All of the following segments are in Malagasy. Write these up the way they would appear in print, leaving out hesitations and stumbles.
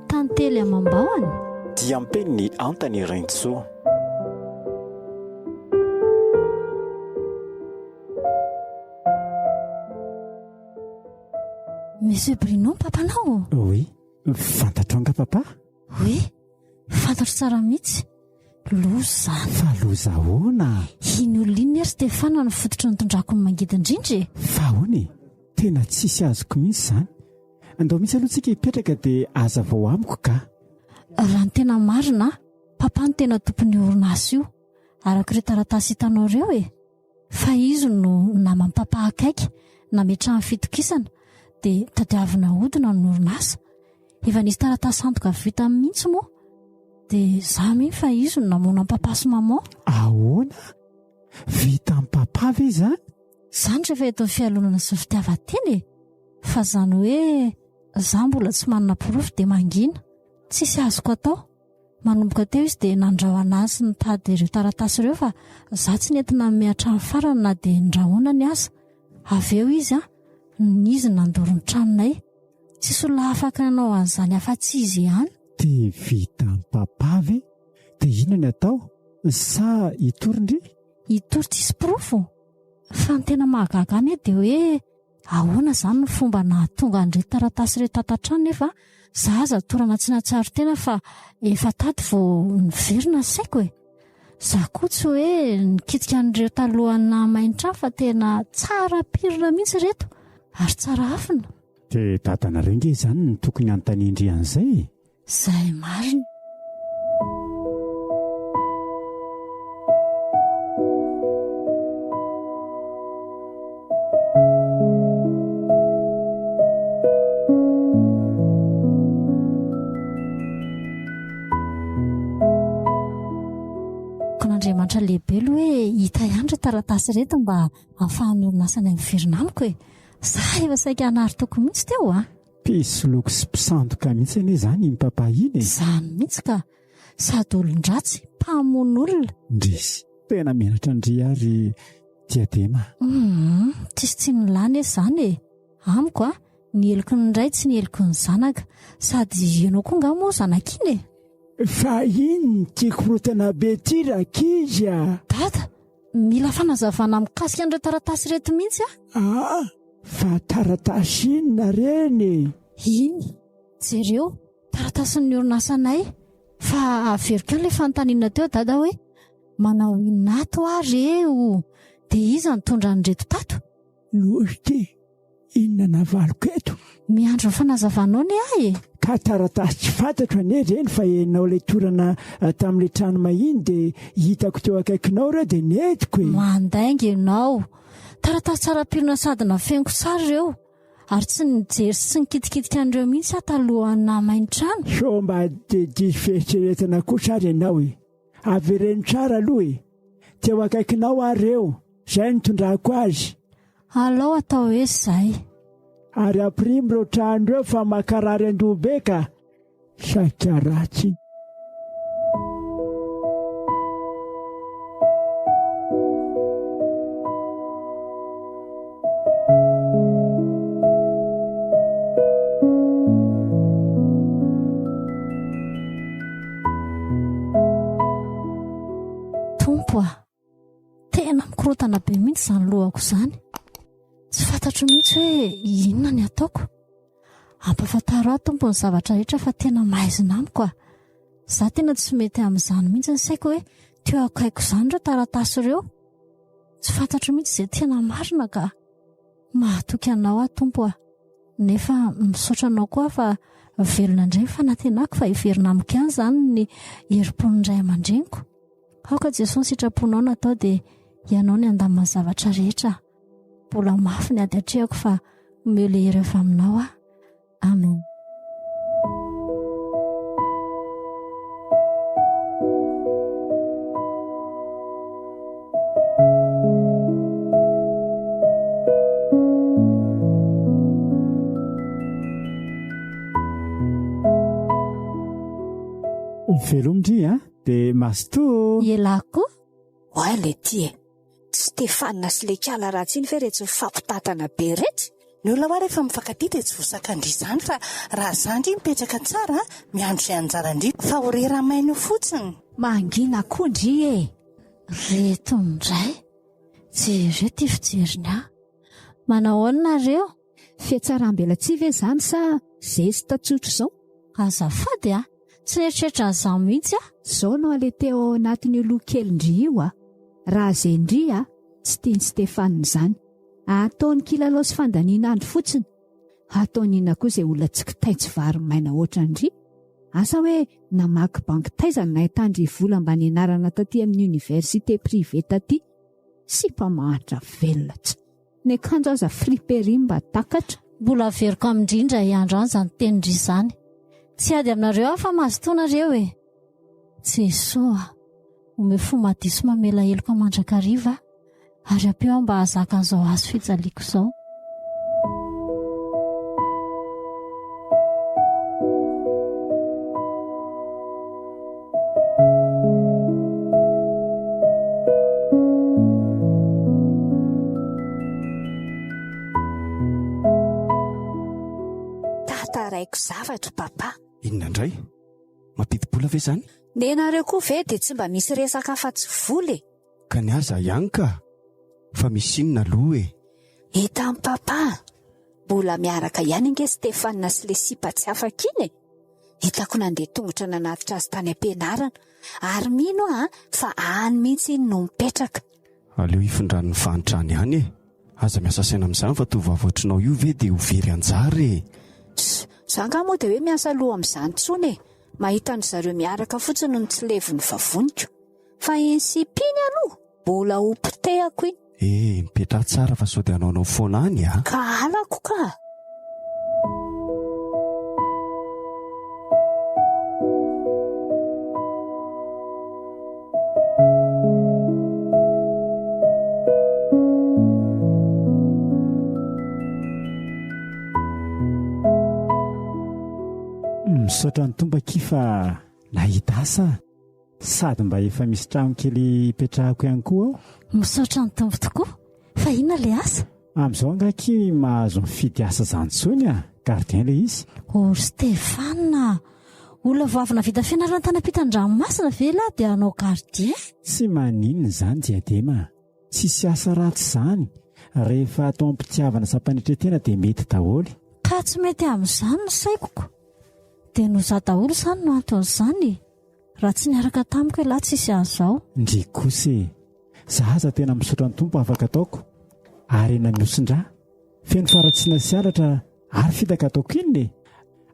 Tantely Amam-Bahona dia ampeniny antany rentso. Monsieur Bruno, papanao? Oui, fantatro anga papa? Oui, fantatro tsara mihitsy. Loza zany. Fa loza ahoana? Iny olona iny ary Stefana no fototry ny tondrako ny mangidindrindry. Fa ahoana? Tena tsisy azoko mihitsy izany. Andao mihitsy aloha tsika hipetraka dia aza vao amiko ka. Raha ny tena marina, papa ny tena tompon'ny orinasa io. Arak'ireo taratasy hitanao ireo e. Fa izy no naman'ny papa akaiky, nametrahany fitokisana, dia tadiavina hodina ny orinasa. Efa nisy taratasy antoka vita mihitsy moa. Dia izaho mihitsy fa izy no namoana ny papa sy maman. Ahoana? Vita amin'ny papa ve izany? Izany rehefa eto ny fialonana sy fitiavan-teny e. Fa izany hoe izaho mbola tsy manana porofo dia mangina. Tsisy azoko atao. Manomboka teo izy dia nandrao anazy sy nitady ireo taratasy ireo fa izaho tsy nentina mihatra ny farany na dia ndrahoana ny asa. Avy eo izy izy nandoro ny tranonay. Tsisy olona afaka nanao an'izany afa-tsy izy ihany. Dia vita amin'ny papa ve? Dia inona ny atao? Sa hitorindry? Hitory tsisy porofo. Fa ny tena mahagaga any dia hoe ahoana izany ny fomba nahatonga an'ireto taratasy ireto tatantrano nefa izaho aza torana tsy nahatsaro tena fa efa tady vao niverina saiko e. Izaho koa tsy hoe nikitika an'ireo talohana main-trano fa tena tsara pirina mihitsy ireto ary tsara afina. Dia dadanareo nge izany no tokony anontaniandry an'izay? Izay marina. Andriamanitra lehibe aloha hoe hita ihany ireo taratasy ireto mba ahafahan'ny orinasany miverina amiko e. Izaho efa saika hanarotoko mihitsy teo Pisy loko sy mpisandoka mihitsy anie izany iny papa iny e. Izany mihitsy ka. Sady olon-dratsy, mpamono olona. Ndrisy, tena menatra ndry ary diadema. Tsisy nilany izany e. Amiko ny eloko ny iray tsy ny eloko ny zanaka. Sady ianao koa nga moa zanak'iny e. Fa iny tiako rotana be ty rakizy Dada, mila fanazavana mikasika an'ireo taratasy reto mihitsy fa taratasy inona reny? Iny, jereo, taratasin'ny orinasanay. Fa averika ilay fanontaniana teo dada hoe manao inato reo. Dia iza nitondra an'ireto tato? Lozy ty, inona navaloko eto? Miandro ny fanazavanao ne Ka taratasy tsy fantatro anie reny fa enao ilay torana tamin'ilay trano mahiny dia hitako teo akaikinao ireo dia netiko e. Mandainga ianao. Taratasy tsara pirina sady nafengo tsara ireo. Ary tsy nijery sy nikitikitika an'ireo mihitsy talohan'ny main-trano. So mba diso fieritreretana kosa ary ianao e. Avereny tsara aloha e. Teo akaikinao areo. Izay nitondrako azy. Alao atao hoe izay. Ary aprimo ireo trano ireo fa makarary andoha be ka saika ratsy. Tompo tena mikorotana be mihitsy izany lohako izany. Tsy fantatro mihitsy hoe inona ny ataoko. Ampafantaro aho tompo ny zavatra rehetra fa tena mahaizina amiko Izaho tena tsy mety amin'izany mihitsy ny saiko hoe teo akaiko izany ireo taratasy ireo. Tsy fantatro mihitsy izay tena marina ka mahatoky anao tompo Nefa misaotra anao koa fa velona indray ny fanantenako fa hiverina amiko ihany izany ny herim-pon'ny ray aman-dreniko. Aoka Jesosy sitraponao natao dia ianao ny andamina zavatra rehetra. Mbola mafy ny ady hatrehako fa omeo ilay hery avy aminao Amen. Velomindry dia mastoa ialahy koa oay le ty e tsy Stefanina sy le kala ratsy iny fe rehetra fampitatana be rehetra ny olona hoa rehefa mifankatia dia tsy vosakandry izany fa raha zandry mipetraka tsara miandro izay anjarandry fa ho reramaina io fotsiny mangina koa ndry e reto ndray jere ty fijeriny a manao aonareo fiatsaram-bela tsy ve zany sa zesta tsotro izao azafady a tsy neritretra n'izany mihitsy a zao no ale teo anatin'ny oloha kelindry io a raha zay ndry a tsy tiany Stefanina izany ataony kilalao sy fandaniana andro fotsiny ataony ina koa izay olona tsy kitaitsy vary maina ohatrandry asa hoe namaky banky taizany nahitandry vola mba nianarana taty amin'ny oniversité privé taty sy mpamahantra velona tsy ny akanjo aza fripery mba takatra mbola veriko amindrindra iandro any izany tenindry izany tsy ady aminareo afa mazotoanareo e jesoa ome fo madiso mamela heloko mandrakariva ary ampeo mba hazaka an'izao azo fijaliako izao tataraiko zavatra papa inona indray mampidi-bola ve zany nenareo koa ve dia tsy mba misy resaka afa-tsy vola e ka ny aza ihany ka fa misy inona aloha e hita amin'ny papa mbola miaraka ihany inge Stefanina sy le sipa tsy afaka iny e hitako nandeha tongotra nanatitra azy tany am-pianarana ary mino fa any mihitsy iny no mipetraka aleo ifindran'ny fahantrany ihany e aza miasa saina amin'izany fa tovavotrinao io ve dia ho very anjary e zanga moa dia hoe miasa loha amin'izany tsony e mahita ny zareo miaraka fotsiny no tsy levon'ny vavoniko fa iny sipiny aloha mbola ho potehako iny mipetra tsara fa sao dia anaonao foana any a ka alako ka misaotra ny tombaki fa nahita asa sady mba efa misy trano kely ipetrahako ihany koa aho misaotra ny tombo tokoa fa inona le asa amin'izao angaky mahazo mifidy asa izany tsony a gardien le izy ory Stefanina olona voavina vita fianarana tany ampitan-dranomasina ve lahy dia anao gardien tsy maninona izany diadema tsisy asa ratsy izany rehefa atao ampitiavana sampanetretena dia mety daholy ka tsy mety amin'izany no saikoko dia no za daholo izany no anton'izany raha tsy niaraka tamiko lahy tsisy an'izao ndry kosa zaza tena misaotra ny tompo afaka ataoko ary ena miosindra feno faratsiana sy alatra ary fitaka ataoko inony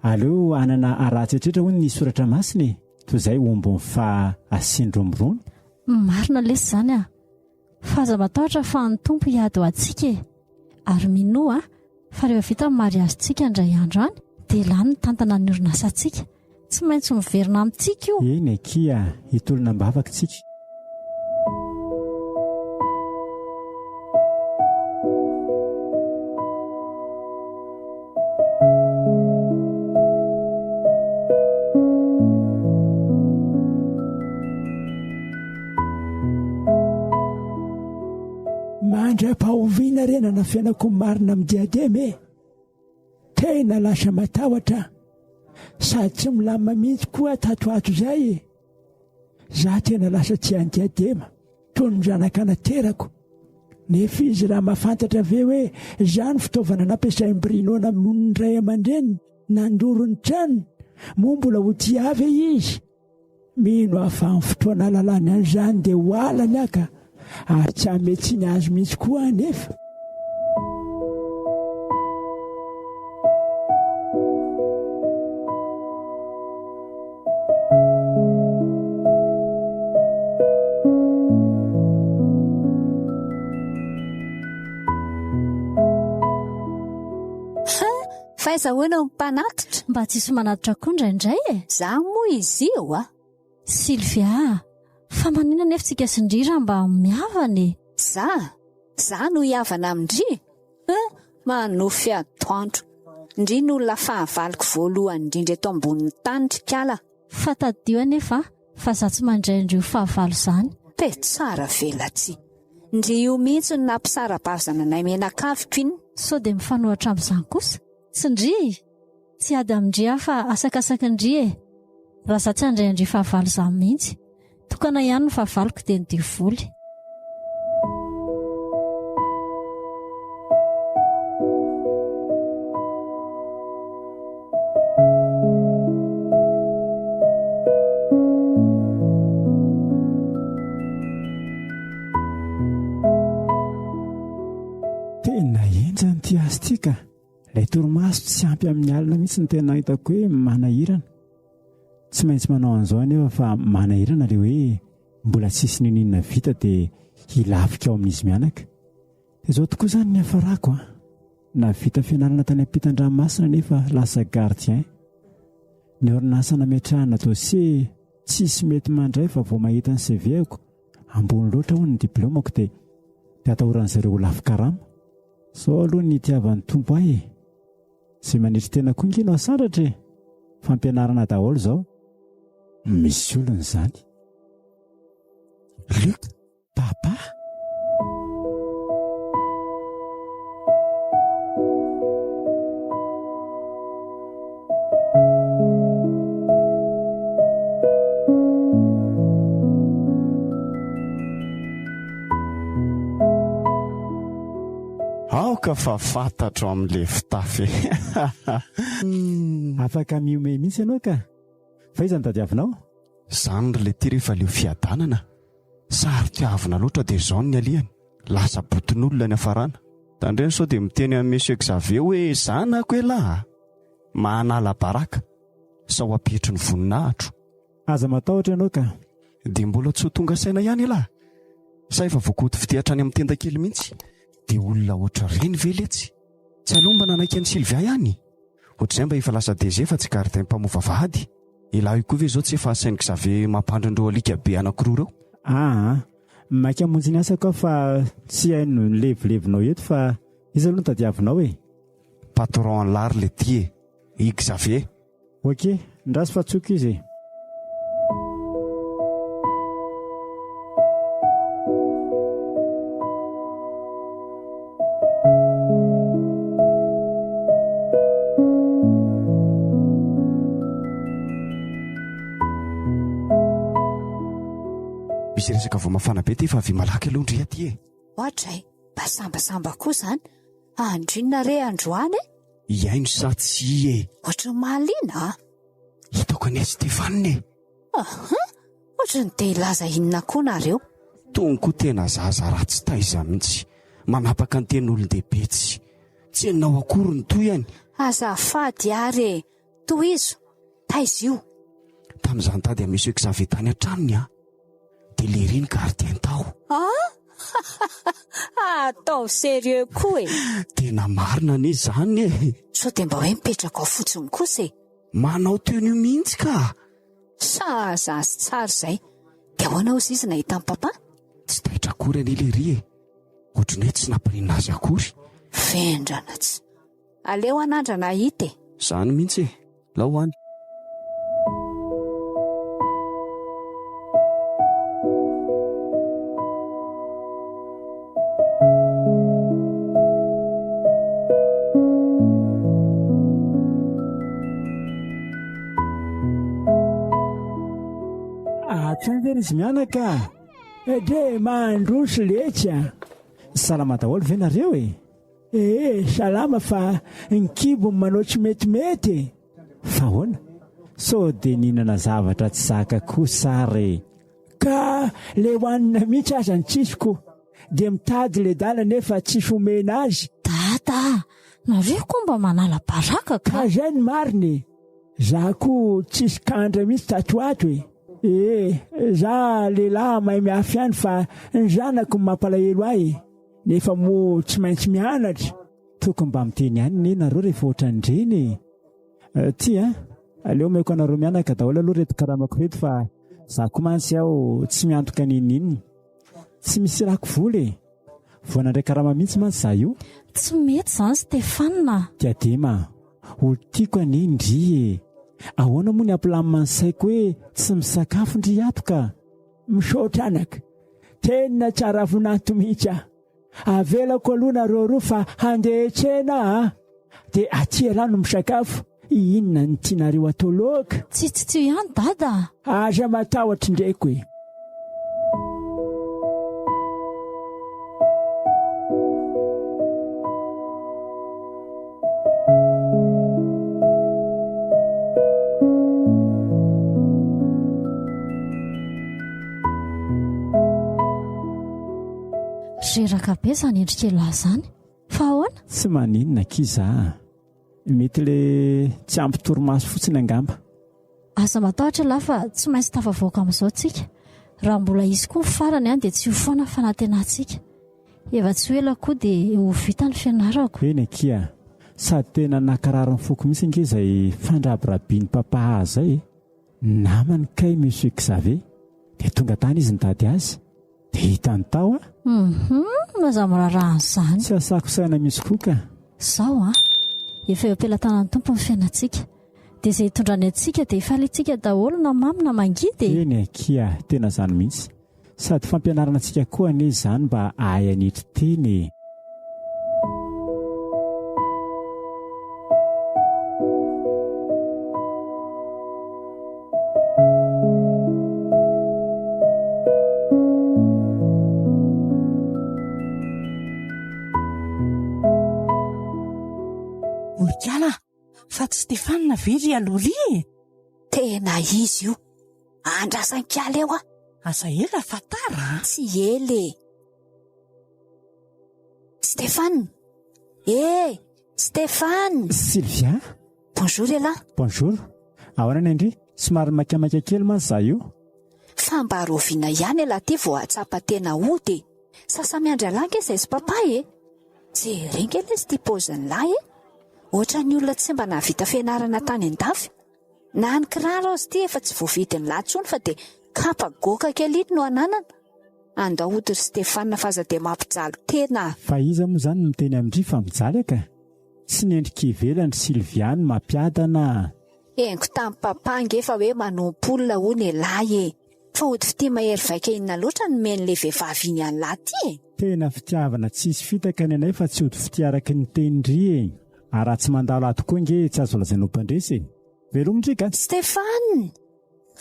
aleo anana aratsyetrehtra hoy ny soratra masiny toy izay ombony fa asindromorony marina lesy izany fa aza matahotra fa ny tompo hiady ho antsika ary minoa fa rehefa vita ny mariazintsika indray andro any dia lany ny tantana ny orinasantsika tsy maintsy miverina amintsika io eny akia hitolona mbavaka tsika mandra-pahoviana renana fiainako marina amin'ny diadema tena lasa matahotra sady tsy milamina mihitsy koa tatoato izay za tena lasa tsy any diadema toy ny zanakanaterako nefa izy raha mahafantatra ve hoe izany fitaovana nampiasaim-birinoana mon'ny ray aman-dreny nandorony trano moa mbola ho tiave izy mino ahafahan'ny fotoana lalany an'izany dia ho alany aka ary tsy hametsy ny azo mihitsy koa anefa faizahoana mpanatitra mba tsisy manatitra koa indraindray za moa izy io Silvia fa manina nefa tsika sindrira mba miavany za no hiavana amindry manofy atoandro indry ny olona fahavaliko voalohany indrindra eto ambonin'ny tany trikala fa tadio anefa fa za tsy mandray andrio fahavalo zany. Pe tsara velatsy. Ndry io mihitsy no nampisara-bavizana nay menakaviko iny. Sao dia mifanohatra amin'izany kosa. Tsy ndry, tsy ady amindria fa asakasaka ndry e. Raha za tsy handray andrio fahavalo zany mihitsy, tokana ihany no fahavaloko dia ny divoly. Tika ilay torimaso tsy ampy amin'ny alina mihitsy ny tena hitako hoe manahirana. Tsy maintsy manao an'izao anefa fa manahirana ilay hoe mbola tsisy ninina vita dia hilavika ao amin'izy mianaka. Dia izao tokoa izany ny hafarako na vita fianarana tany ampitan-dranomasina nefa lasa gardien. Ny orinasa nametrahana dosie tsisy mety mandray fa vao mahita ny CV-ko ambony loatra hono ny diplaomako dia atahoran'izareo lafikarama. Sao aloha ny tiavan'ny tompo ahy izay manitry tena koa ingino asaratra e. Fampianarana daholo izao. Misy olona izany. Luc, papa. Aoka fa fantatro amin'ilay fitafy. Afaka miomey mihitsy ianao ka. Fa iza ny tadiavinao? Izany ilay ty rehefa leo fiadanana. Sary tiavina loatra dia izao ny alihany. Lasa botin'olona ny hafarana. Tandreny sao dia miteny amin'ny Monsieur Xavier hoe zanako elahy. Manala baraka. Sao ampitry ny voninahitro. Aza matahotra ianao ka. Dia mbola tsy ho tonga saina ihany elahy. Sa efa voakoty fitiatra any amin'ny tenda kely mihitsy. Dia olona oatra reny veletsy. Tsy aloha mba nanaiky any Sylvia ihany. Ohatr'izay mba efa lasa DG fa tsy gardien mpamoava vady. Ilahy io koa ve izao tsy efa Saint Xavier mampandrondreo alika be anankiroa reo. Maika monjy ny asako fa tsy haino ny levilevinao eto fa izy aloha tadiavinao e. Patron en lard le tie, i Xavier. Ok, ndrasy fa tsoky izy. Misy resaka vao mafana be ty fa avy malaky aloha ndry aty e. Ohatra e, mba sambasamba koa izany. Arendrina re androany e? Iaino sa tsy e? Ohatra mahaliana. Hitako any Stefanine. Ohatra ny te ilaza inona koa nareo. Tonko tena zaza ratsy taiza mihitsy. Manapaka ny ten'olon-dehibe tsy hainao akory ny toy any. Azafady ary e, tohizo, taiza io. Tamin'izany tady a Monsieur Xavier tany an-tranony dia leriny gardien tao. Atao sérieux koa e. Tena marina anie izany e. Sao dia mba hoe mipetraka ao fotsiny kosa e. Manao tenue mihitsy ka. Saza sy tsara izay. Dia ahoana ozy izy nahita ny papa? Tsy taitra akory any lery e. Ohatriny hoe tsy nampirina azy akory. Vendrana tsy. Aleo anandrana hita e. Izany mihitsy e. Lao any. Atandera izy mianaka. Dre mandroso letra. Salama daholo ve nareo e? Salama fa ny kibo manao tsy metimety. Fa hoana? Sao dia ninana zavatra tsy zaka koa sary. Ka le hoanina mihitsy aza ny tsisiko. Dia mitady le dala nefa tsisy omena azy. Dada, nareo koa mba manala baraka ka. Ka izay ny mariny. Za koa tsisy kandra mihitsy tatoato e. Za lehilahy mahay miafy ihany fa ny zanako mampalahelo ahy. Nefa mo tsy maintsy mianatra. Tokony mba miteny ihany ne nareo rehefa ohatrandreny. Aleo maiko anareo mianaka daholo aloha reto karamako reto fa za koa mantsy aho tsy miantoka ninina. Tsy misy rako voly. Voana ndray karama mihitsy mantsy za io. Tsy mety izany Stefana. Diadema, olo tiako anie ndry e. ahoana moa ny ampilamina ny saiko hoe tsy misakafo ndry ato ka misaotra anaka tena tsara voninahito mihitsy avelako aloha nareo roa fa handeha hiantsena dia aty rano misakafo inona ny tianareo atao loaka tsy ihany dada aza matahotra ndraiky hoe reraka be zany endrika lahy zany fa ahoana tsy maninona kiza mety le tsy ampy torimaso fotsiny angamba aza matahotra lahy fa tsy maintsy tafavoaka amin'izao tsika raha mbola izy koa farany dia tsy ho foana fanatenantsika efa tsy hoela koa dia ho vita ny fianarako eny akia sady tena nakarary ny foko mihitsy nge izay fandrabirabiany papaha zay namany kay monsieur Xavier dia tonga tany izy nitady azy dia hitany tao maza mirarahany zany tsy asako saina misy koa ka zao efa eo ampelantanan'ny tompo ny fiainantsika dia izay hitondrany antsika dia ifalitsika daholo na mamy na mangidy eny akia tena zany mihitsy sady fampianarana antsika koa ane zany mba ahay anitry teny fa tsy Stefana very alolia tena izy io andrasan-kiala eo aza ela fatara tsy ely Stefana Stefana Sylvia bonjour elahy bonjour ahoana ny andry somary makamaka kely ma za io fa mba roviana ihany elahy ty vao atsapa tena ody sasamiandry alanky izay sy papa jereny ely izy ty poziny lahy ohatra ny olona tsy mba nahavita fianarana tany an-dafy na ny kiraro azy ty efa tsy voavidiny lahtsony fa dia kapa goka kely iny no ananana andahodry Stefana fa aza dia mampijaly tena fa iza moa zany miteny amindry fa mijaly aka sy nendrika ivelany Sylviany mampiadana engo tamin'ny papa ngefa hoe manompo-olona hoy ny lahy fa ody fity mahery vaika inona loatra ny men'le vehivavy iny any lahy ty tena fitiavana tsisy fitaka ny anay fa tsy ody fitiaraky ny tenindry raha tsy mandalo ato koa nge tsy azo lazainao mpandresy velomindrika Stefana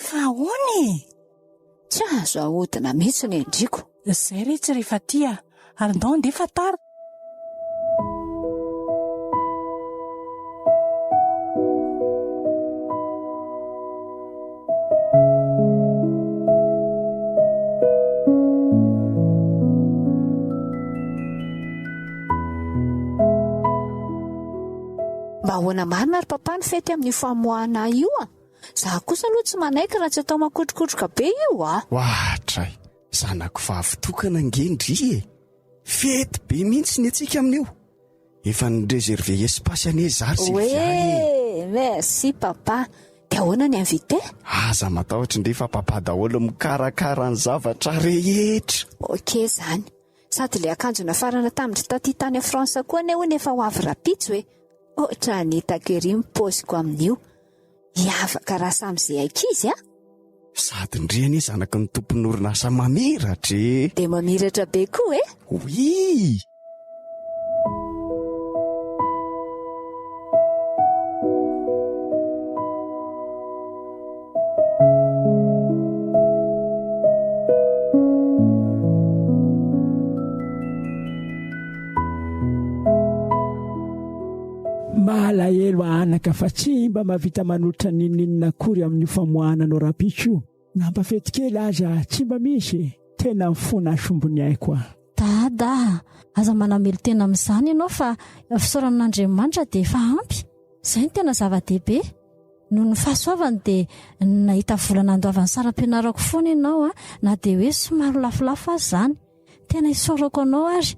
fa ahoany tsy azo ahodina mihitsy ny endriko izay retsy rehefa tia ary ndao ndeha fatara mba ahoana marina ary papa ny fety amin'ny famoahana io za kosa aloha tsy manaiky raha tsy atao makotrokotroka be io ohatray zanako vavitokana ngendry fety be mihitsy ny atsika amin'io efa ny réserve espace ane zary merci papa dia ahoana ny invité aza matahotra ndefa papa daholo mikarakara ny zavatra rehetra ok zany sady le akanjo nafarana tamindry taty tany a France koa ane ho nefa ho avy rapitso ohatra nitako ery mipôsiko amin'io hiavaka raha samyizay aikizy sady ndriany zanaky ny tompon'orinasa mamiratra dia mamiratra be koa oui malahelo anaka fa tsy mba mavita manolotra nininina akory amin'ny famoahananao rapitso nampafetikely aza tsy mba misy tena mifona sombony aiko dada aza manamelo tena amin'izany ianao fa fisaoran'Andriamanitra dia efa ampy izay ny tena zava-dehibe noho ny fahasoavany dia nahita volana andoavan'ny saram-pianarako foana ianao na dia hoe somary lafolafo azy zany tena isaorako anao ary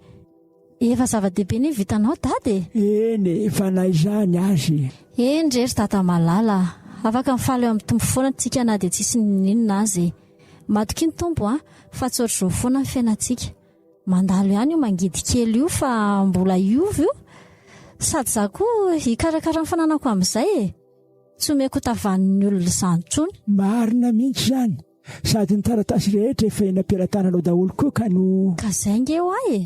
efa zava-dehibe ny vitanao dady eny efa naizany azy endrery dada malala afaka mifaly eo amin'ny tombo foana tsika na dia tsisy ninona azy matoky ny tombo fa tsy ohatr'izao foana ny fiainantsika mandalo ihany io mangidy kely io fa mbola iovy io sady za koa hikarakara ny fananako amin'izay tsy omeko tavan'ny olona izany intsony. Marina mihitsy izany, sady ny taratasy rehetra efa enam-piaratananao daholo koa ka no... Ka izay nge ho ahy e.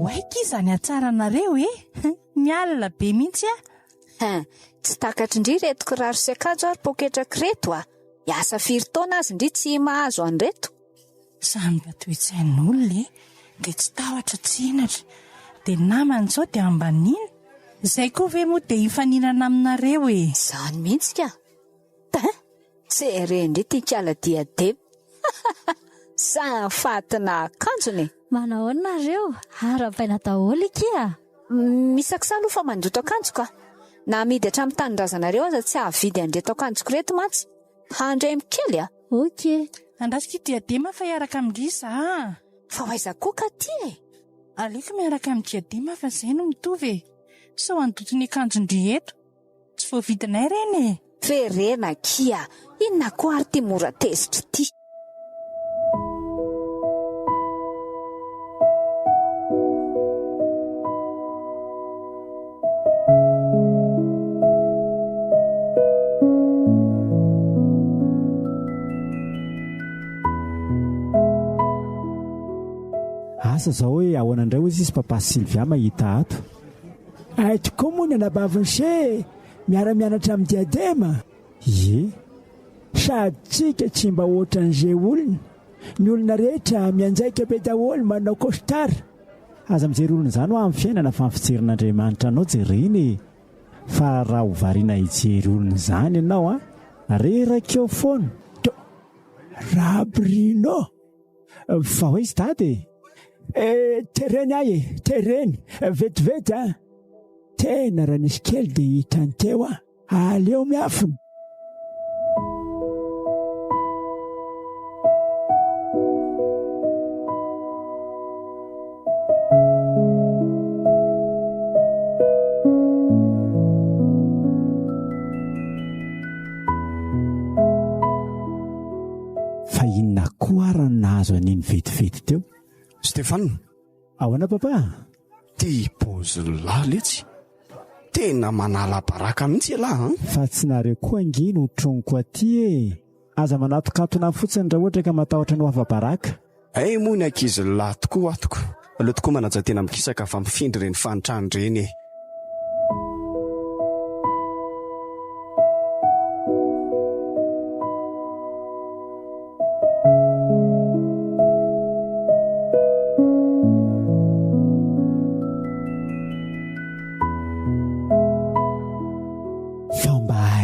Oaiky izany atsaranareo mialina be mihitsy tsy takatry indri reto kiraro sy akanjo ary poketrako reto Miasa firy taona azy indri tsy mahazo an'ireto. Samy batoetsain'olona dia tsy tahotra tsinatra dia namany zao dia ambanina. Izay koa ve moa dia hifaninana aminareo Izany mihitsy ka. Jerendry tiakala diadema. Sa fatina akanjony. Manahoana nareo? Ara-paina daholo kia. Misaksa aloha fa mandoto akanjo ka. Na amidy hatramin'ny tanindrazanareo aza tsy havidy an'reto akanjoko reto mantsy. Handray mikely Okay. Andrasika diadema fa hiaraka amin'disa Fa hoaiza koa ka ty Aleko miaraka amin'ny diadema fa izay no mitovy Sao andotony akanjondry eto. Tsy voavidinay reny Ferena kia. Inona koa ary ty mora tezitra ty. Asa zao hoe ahoanandray hozy izy papa Sylvia mahita ato. Aito koa moa ny anabaviny se miara-mianatra amin'ny diadema. Ye, sady tsika tsy mba ohatran'izay olona. Ny olona rehetra mianjaika be daholo manao kostara. Aza mijery olona izany ho amin'ny fiainana fa ny fijerin'Andriamanitra anao jereny. Fa raha ho variana hijery olona izany ianao reraka eo foana. Rabrino. Fa hoe izy tady tereny ahy tereny vetivety tena raha nisy kely dia hitany teo aleo miafina. Fa inona koa ary nahazo an'iny vetivety teo? Stéphane, ahoana papa? Ty pozy letsy. Tena manala baraka mihitsy lahy Fa tsy nareo koa angino troniko aty Aza manatokatona fotsiny raha ohatra ka matahotra ny hafa baraka. Moa ny ankizy lahy tokoa atoko. Aleo tokoa manaja tena mikisaka fa mifindry reny fanitrany reny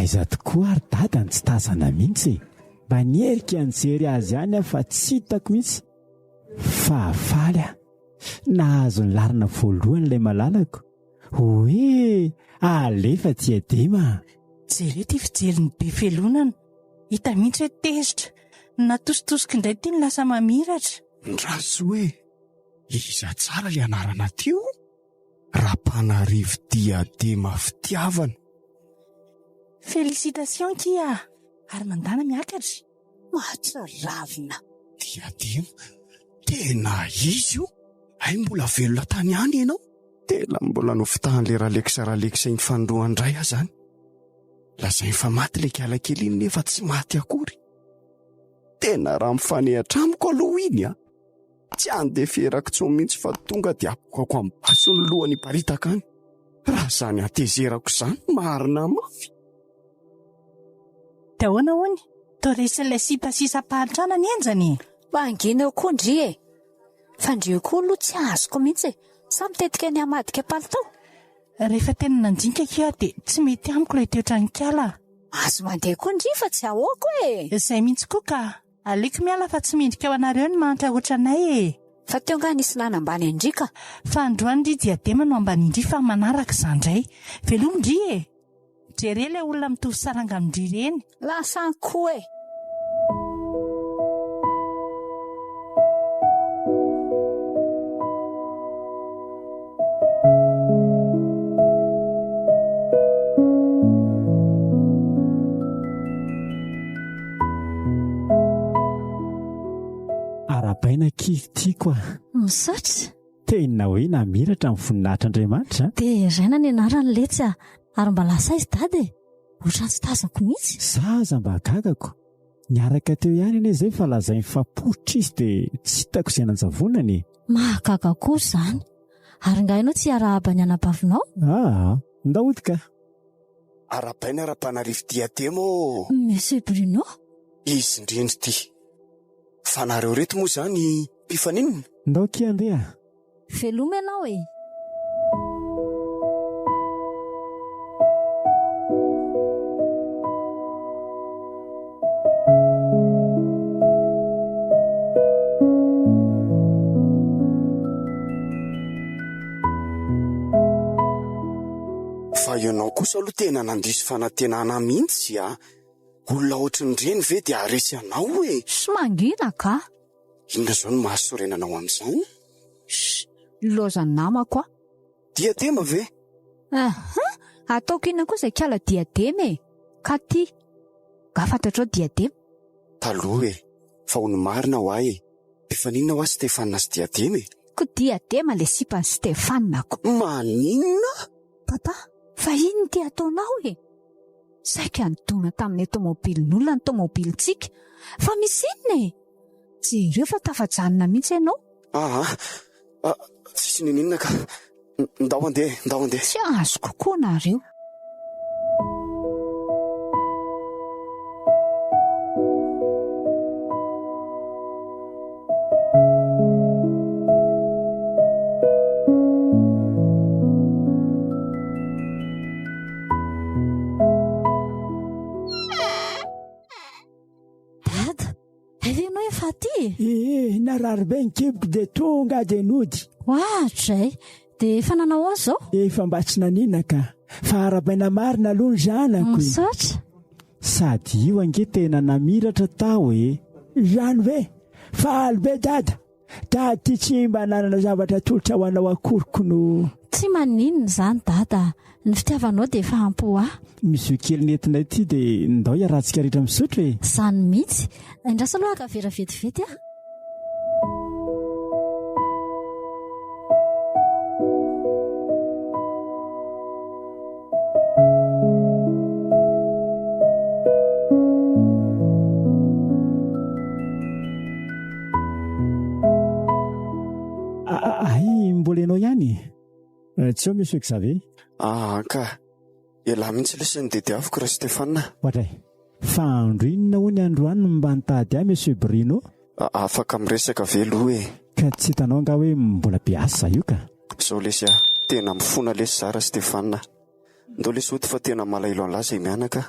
Aiza tokoa ary dadany tsy tazana mihitsy mba nierika nijery azy ihany fa tsy hitako mihitsy. Fahafaly nahazo ny larina voalohany ilay malalako. Hoe alefa diadema. Jereo ty fijeriny be felonana. Hita mihitsy hoe tezitra. Natositosika indray ty ny lasa mamiratra. Ndraso hoe iza tsara ilay anarana tio. Rapanarivo diadema fitiavana. Félicitations kia. Ary mandana miakatra. Mahatra ravina. Diadema. Tena izy io. Mbola velona tany any ianao. Tena mbola nofitahan'le raleksa iny fandroandray zany. Lazay fa maty le kialakely iny nefa tsy maty akory. Tena raha mifanehatra amiko aloha iny Tsy andeferako tsony mihitsy fa tonga dia apokako amin'ny basony lohany paritaka any. Raha zany atezerako zany marina mafy. Dahoana hony, toresin'ilay sipasisa-pahatrana ny enjany. Mangina eo koa ndry Fandrio koa aloha tsy azoko mihitsy Sa mitetika ny amadika palitao. Rehefa tena nanjinika kia dia tsy mety amiko ilay toetra ny kiala. Azo mandeha koa ndry fa tsy ahoako Izay mihitsy koa ka. Aleko miala fa tsy mendrika ao anareo ny manitra ohatranay Fa teo nga nisy nanambany indry ka. Fa androany ndry diadema no ambany indry fa manaraka izandray. Veloma ndry Jere ilay olona mitovy saranga amindry reny. Lasa koa arabaina kitiako misaotra tena hoe namiratra amin'ny voninahitra Andriamanitra. dia raina ny anarany letsy ary mba lasa izy dady ohatrany tsy tazako mihitsy. Zaza mba gagako niaraka teo ihany anie izay fa lazay mifamporotra izy dia tsy hitako izay nanjavonany. mahagaga koa izany ary nga ianao tsy arahaba ny anabavinao. ndahodika arabaina ara-panarivo diademo monsieur Bruno izy indrindry ty fa nareo reto moa izany mpifaninina ndaoky andeha veloma ianao e. fa ianao kosa aloha tena nandiso fanantenana mihitsy olona ohatran'ireny ve dia aresy anao e. Sy mangina ka inona izao no mahasorenanao amin'izany? loza namako a diadema ve? ataoko inona koa izay kiala diadema e ka ty gafantatrao diadema taloha e fa ho ny marina ho ahy e mpifaninona ho ahy Stefanina sy diadema e. ko diadema le sipany Stefanina ko. maninona? Papa fa iny ty ataonao e saika nidona tamin'ny tomobilin'olona ny tomobilitsika fa misy inona e jereo fa tafajanona mihitsy ianao. tsisy ninina ka ndao andeha tsy azo kokoa nareo. Nararobe ny kiboko dia tonga dia nody. Dray dia efa nanao azy zao? Efa mba tsy nanina ka fa arabaina marina aloha ny zanako. Misaotra. Sady io ange tena namiratra tao e. Zany ve faly be dada ty tsy mba nanana zavatra tolotra ho anao akoroko no. Tsy maninona izany dada ny fitiavanao dia efa ampo ahy. Misy io kely nentinay ity dia ndao iarahantsika rehetra misotro e. Izany mihitsy indrasa aloha akavera vetivety a. Mbola ianao ihany tsy eo monsieur Xavier. Ka ialahy mihitsy lesy ny dediaviko raha Stefanina. Ohatray fa andrinina ho ny androany mba nitady ahy monsieur Bruno. Afaka miresaka ve aloha e. Ka tsy hitanao nga hoe mbola beasa io ka. Zao lesy tena mifona lesy zara Stefanina. Ndao lesy ody fa tena malailo an'laza mianaka.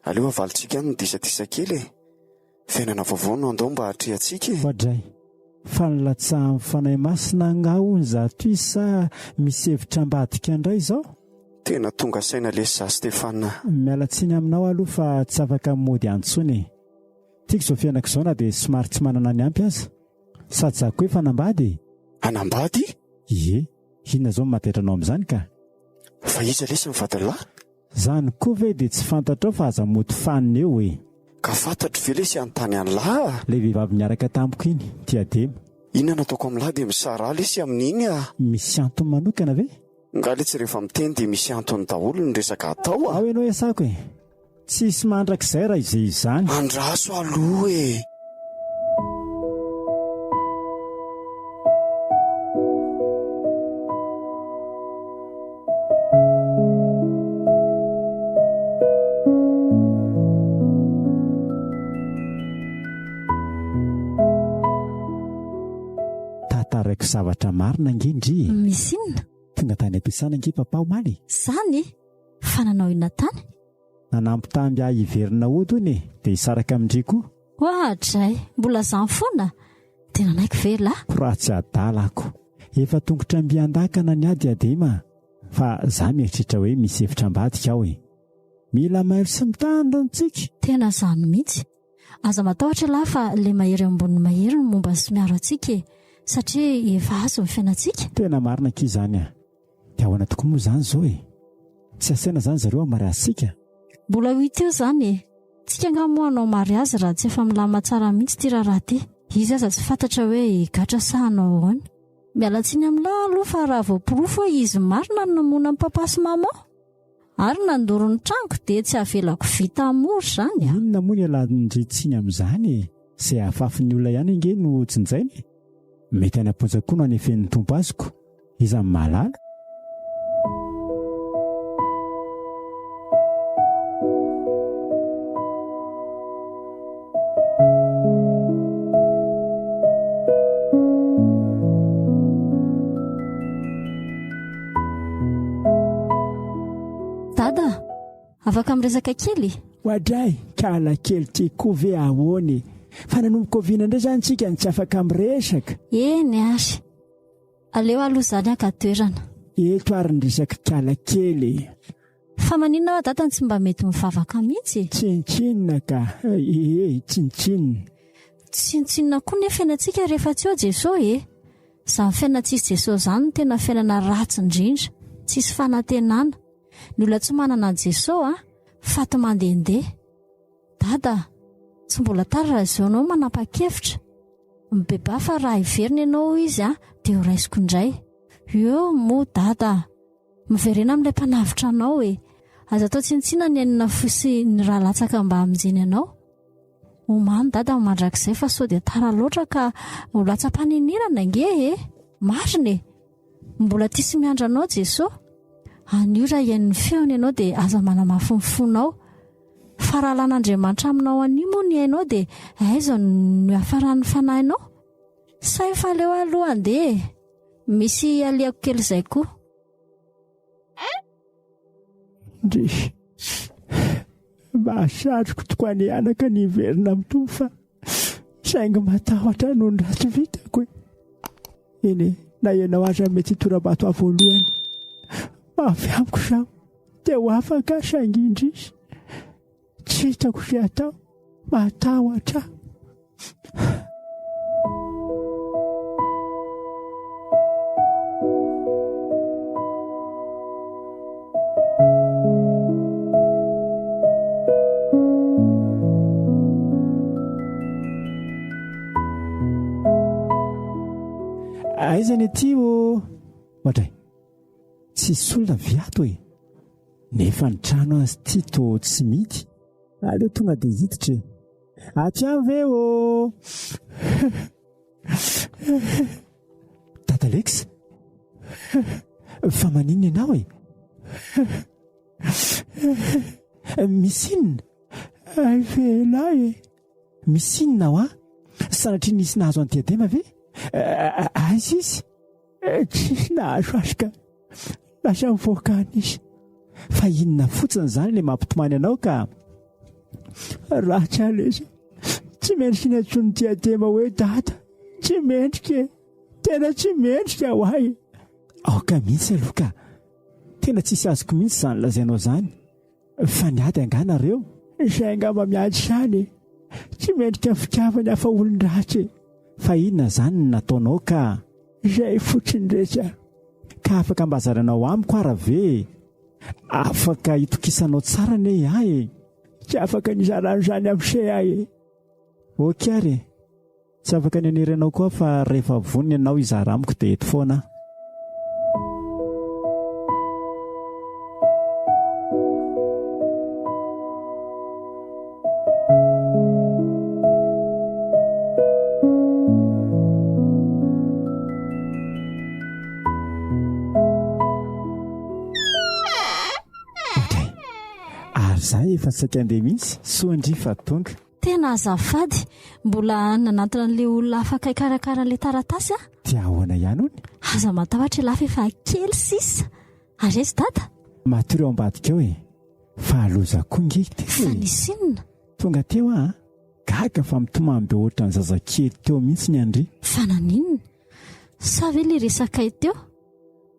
Aleo avalitsika ny disadisa kely e. Fiainana vaovao no andao mba hatrehantsika e. Ohatray fa nilatsahan'ny fanahy masina ngaho ny zato isa misy hevitra ambadika indray zao. Tena tonga saina lesy za Stefanina. Mialatsiny aminao aloha fa tsy afaka mody antsony. Tiako izao fiainako izao na dia somary tsy manana ny ampy aza. Sady za koa efa anambady. Anambady? Ie, inona izao mataitra anao amin'izany ka? Fa iza lesy mivadalahy? Zany koa ve dia tsy fantatrao fa aza mody fanina eo e. Ka fantatro ve lesy anontany an'lahy? Ilay vehivavy niaraka tampoka iny, diadema. Inona nataoko amin'lahy dia misara lesy amin'iny Misy antony manokana ve? Nga letsy rehefa miteny dia misy antony daholo ny resaka atao Ao ianao iasako e. Tsisy mandrakizay raha izay izany. Andraso aloha e. Tatarako zavatra marina ngendry. Misy inona? Tonga tany ampiasana nge papa omaly. Zany fa nanao inona tany? Nanampy tamby ahy hiverina ody ony e, dia hisaraka amindry koa. Dray mbola zany foana dia nanaiky vela. Ratsy adala ako. Efa tongotra mbiandakana ny ady adema. Fa za mieritritra hoe misy hevitra ambadika ao e. Mila mahery sy mitandro antsika. Tena zany mihitsy. Aza matahotra lahy fa le mahery ambony mahery no momba sy miaro antsika e. Satria efa azo ny fiainantsika. Tena marina ki izany a. Dia ahoana tokoa moa izany izao e. Tsy asaina izany zareo amariazysika. Mbola ho ity eo izany e. Tsika nga moa anao mariazy raha tsy efa milama tsara mihitsy ty raharaha ty. izy aza tsy fantatra hoe higatra sahanao ahoana. Mialatsiny amin'lahy aloha fa raha voapirofo hoe izy marina no namona amin'ny papa sy mama ary nandoro ny trango dia tsy havelako vita amory izany. Inona moa ny alanindritsiny amin'izany izay hahafafin'ny olona ihany inge no tsinjainy. Mety any am-ponjakoa no anefen'ny tompo azoko iza malala. Dada, afaka miresaka kely? Hoadray, kala kely tiako ve ahoany? Fa nanomboka oviana indray izany tsika ny tsy afaka miresaka. Eny ary. Aleo aloha izany aka toerana. Eto ary ny resaka kala kely. Fa maninona ao dada tsy mba mety mivavaka mihitsy? Tsintsinina ka. Tsintsinina. Tsintsinina koa ny fiainantsika rehefa tsy eo Jesosy Izany fiaina tsisy Jesosy izany no tena fiainana ratsy indrindra. Tsisy fanantenana. Ny olona tsy manana an Jesosy faty mandehandeha. Dada, tsy mbola tara raha izao ianao manapa-kevitra. Mibeba fa raha hiverina ianao izy dia ho raisiko indray. Eo moa dada, miverena amin'ilay mpanavitra anao aza atao tsintsiina ny enina fosy ny raha latsaka mba hamonjeny ianao. Omany dada mandrakizay fa sao dia tara loatra ka ho latsa-panenirana nge marina mbola tia sy miandra anao Jesosy. Anio raha iain'ny feony ianao dia aza manamafy ny fonao. Fa raha lan'Andriamanitra aminao anio moa ny hainao dia aiza no hafaran'ny fanahinao. Say fa aleo aloha andeha. Misy aliako kely izay koa. Mahasatroko tokoa ny anaka ny verina mitombo fa saingy matahotra noho ny ratsy vitako. Eny, na ianao aza mety tora-bato aho voalohany. Mafy amiko sao, dia ho afaka saingy indrisy. Tsy hitako izay atao, matahotra. Aiza ny aty o? Ohatray, tsisy olona viato nefa ny trano azy ity to tsy mity. Aleo tonga dia hiditra aty any ve o? Tata Alex, fa maninona ianao Misy inona? Ay velahy misy inona ao sanatria nisy nahazo any diadema ve? Aiza izy? Tsisy nahazo azy ka lasa mivoaka izy. Fa inona fotsiny izany ilay mampitomany anao ka? Ratsy aleza, tsy mendrika ny antsony diadema hoe dada. Tsy mendrika, tena tsy mendrika ho ahy. Aoka mihitsy aloha ka. Tena tsisy azoko mihitsy izany lazainao izany. Fa niady anganareo? Izay angamba miady izany. Tsy mendrika fitiavany hafa olon-dratsy. Fa inona izany no nataonao ka? Izay fotsiny rehetra. Ka afaka ambazaranao amiko ara ve? Afaka hitokisanao tsara ne ahy? Tsy afaka nizarano izany amin'izay ahy. Ok ary, tsy afaka nianiranao koa fa rehefa vonona ianao izara amiko dia eto foana. Zaho efa saika andeha mihitsy, soandry fa tonga. Tena azafady, mbola nanantona an'ilay olona afaka hikarakara an'ilay taratasy Dia ahoana ihany hony? Aza matahotra lafa efa kely sisa. Ary aiza dada? Matory ao ambadika eo fa aloza koa nge Fa nisy inona? Tonga teo gaga fa mitomany be ohatra ny zazakely teo mihitsy ny andry. Fa naninona? Sa ve ilay resaka teo?